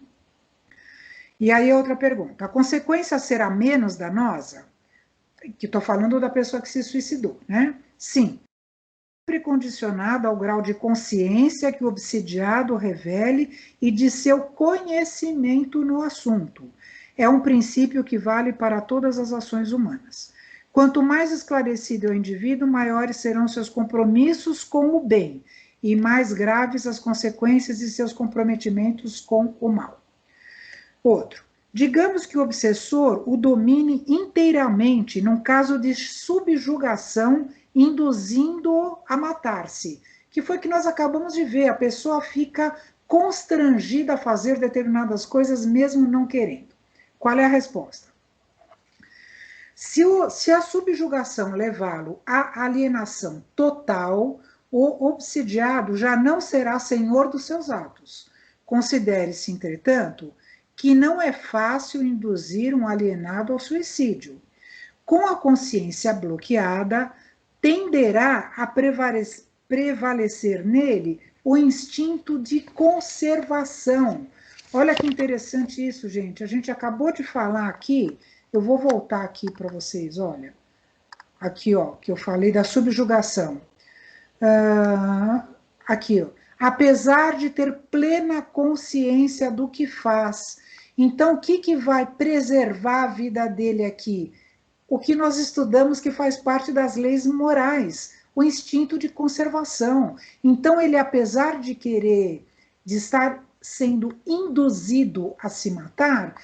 E aí outra pergunta, a consequência será menos danosa? Que estou falando da pessoa que se suicidou, né? Sim, sempre condicionada ao grau de consciência que o obsidiado revele e de seu conhecimento no assunto. É um princípio que vale para todas as ações humanas. Quanto mais esclarecido é o indivíduo, maiores serão seus compromissos com o bem e mais graves as consequências de seus comprometimentos com o mal. Outro, digamos que o obsessor o domine inteiramente num caso de subjugação, induzindo-o a matar-se, que foi que nós acabamos de ver, a pessoa fica constrangida a fazer determinadas coisas mesmo não querendo. Qual é a resposta? Se a subjugação levá-lo à alienação total, o obsidiado já não será senhor dos seus atos. Considere-se, entretanto, que não é fácil induzir um alienado ao suicídio. Com a consciência bloqueada, tenderá a prevalecer nele o instinto de conservação. Olha que interessante isso, gente. A gente acabou de falar aqui, eu vou voltar aqui para vocês, olha. Aqui, ó, que eu falei da subjugação. Aqui, ó. Apesar de ter plena consciência do que faz. Então, o que vai preservar a vida dele aqui? O que nós estudamos que faz parte das leis morais, o instinto de conservação. Então, ele, apesar de estar sendo induzido a se matar,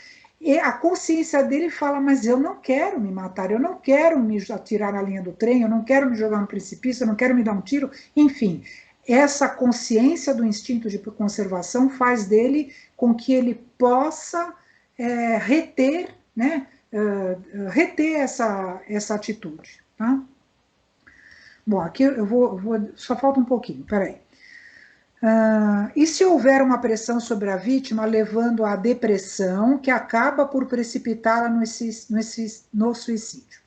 a consciência dele fala, mas eu não quero me matar, eu não quero me atirar na linha do trem, eu não quero me jogar no precipício, eu não quero me dar um tiro, enfim. Essa consciência do instinto de conservação faz dele com que ele possa reter, né, reter essa atitude. Tá? Bom, aqui eu vou só falta um pouquinho, peraí. E se houver uma pressão sobre a vítima, levando à depressão, que acaba por precipitá-la no suicídio?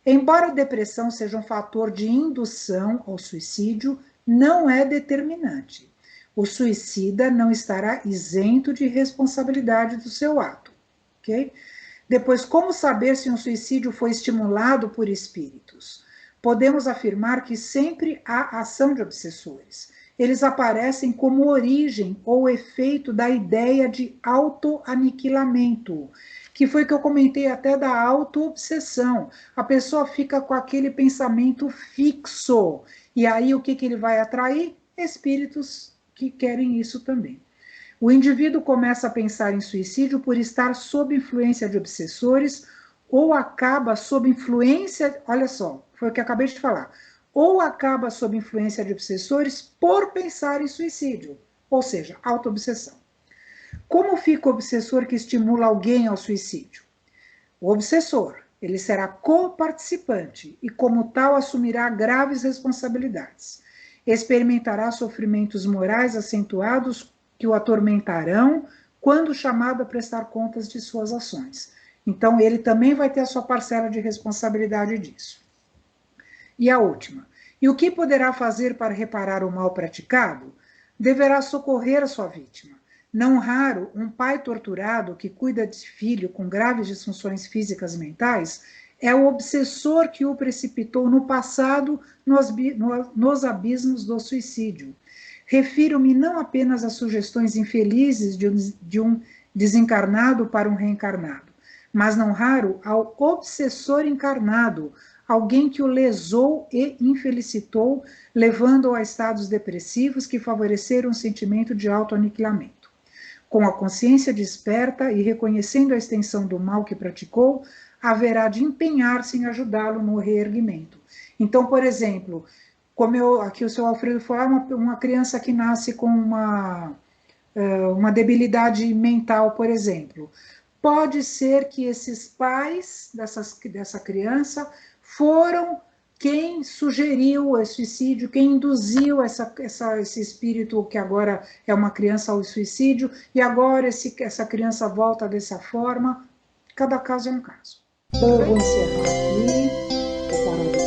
Embora a depressão seja um fator de indução ao suicídio, não é determinante. O suicida não estará isento de responsabilidade do seu ato. Okay? Depois, como saber se um suicídio foi estimulado por espíritos? Podemos afirmar que sempre há ação de obsessores. Eles aparecem como origem ou efeito da ideia de autoaniquilamento, que foi que eu comentei até da autoobsessão. A pessoa fica com aquele pensamento fixo, e aí o que ele vai atrair? Espíritos que querem isso também. O indivíduo começa a pensar em suicídio por estar sob influência de obsessores, ou acaba sob influência, olha só, foi o que eu acabei de falar, ou acaba sob influência de obsessores por pensar em suicídio, ou seja, autoobsessão. Como fica o obsessor que estimula alguém ao suicídio? O obsessor, ele será coparticipante e, como tal, assumirá graves responsabilidades. Experimentará sofrimentos morais acentuados que o atormentarão quando chamado a prestar contas de suas ações. Então, ele também vai ter a sua parcela de responsabilidade disso. E a última, e o que poderá fazer para reparar o mal praticado? Deverá socorrer a sua vítima. Não raro, um pai torturado que cuida de filho com graves disfunções físicas e mentais é o obsessor que o precipitou no passado nos abismos do suicídio. Refiro-me não apenas às sugestões infelizes de um desencarnado para um reencarnado, mas não raro ao obsessor encarnado, alguém que o lesou e infelicitou, levando-o a estados depressivos que favoreceram um sentimento de autoaniquilamento. Com a consciência desperta e reconhecendo a extensão do mal que praticou, haverá de empenhar-se em ajudá-lo no reerguimento. Então, por exemplo, como aqui o seu Alfredo falou, uma criança que nasce com uma debilidade mental, por exemplo, pode ser que esses pais dessa criança foram quem sugeriu o suicídio, quem induziu esse espírito que agora é uma criança ao suicídio, e agora essa criança volta dessa forma. Cada caso é um caso. Então, eu vou encerrar aqui. Vou parar de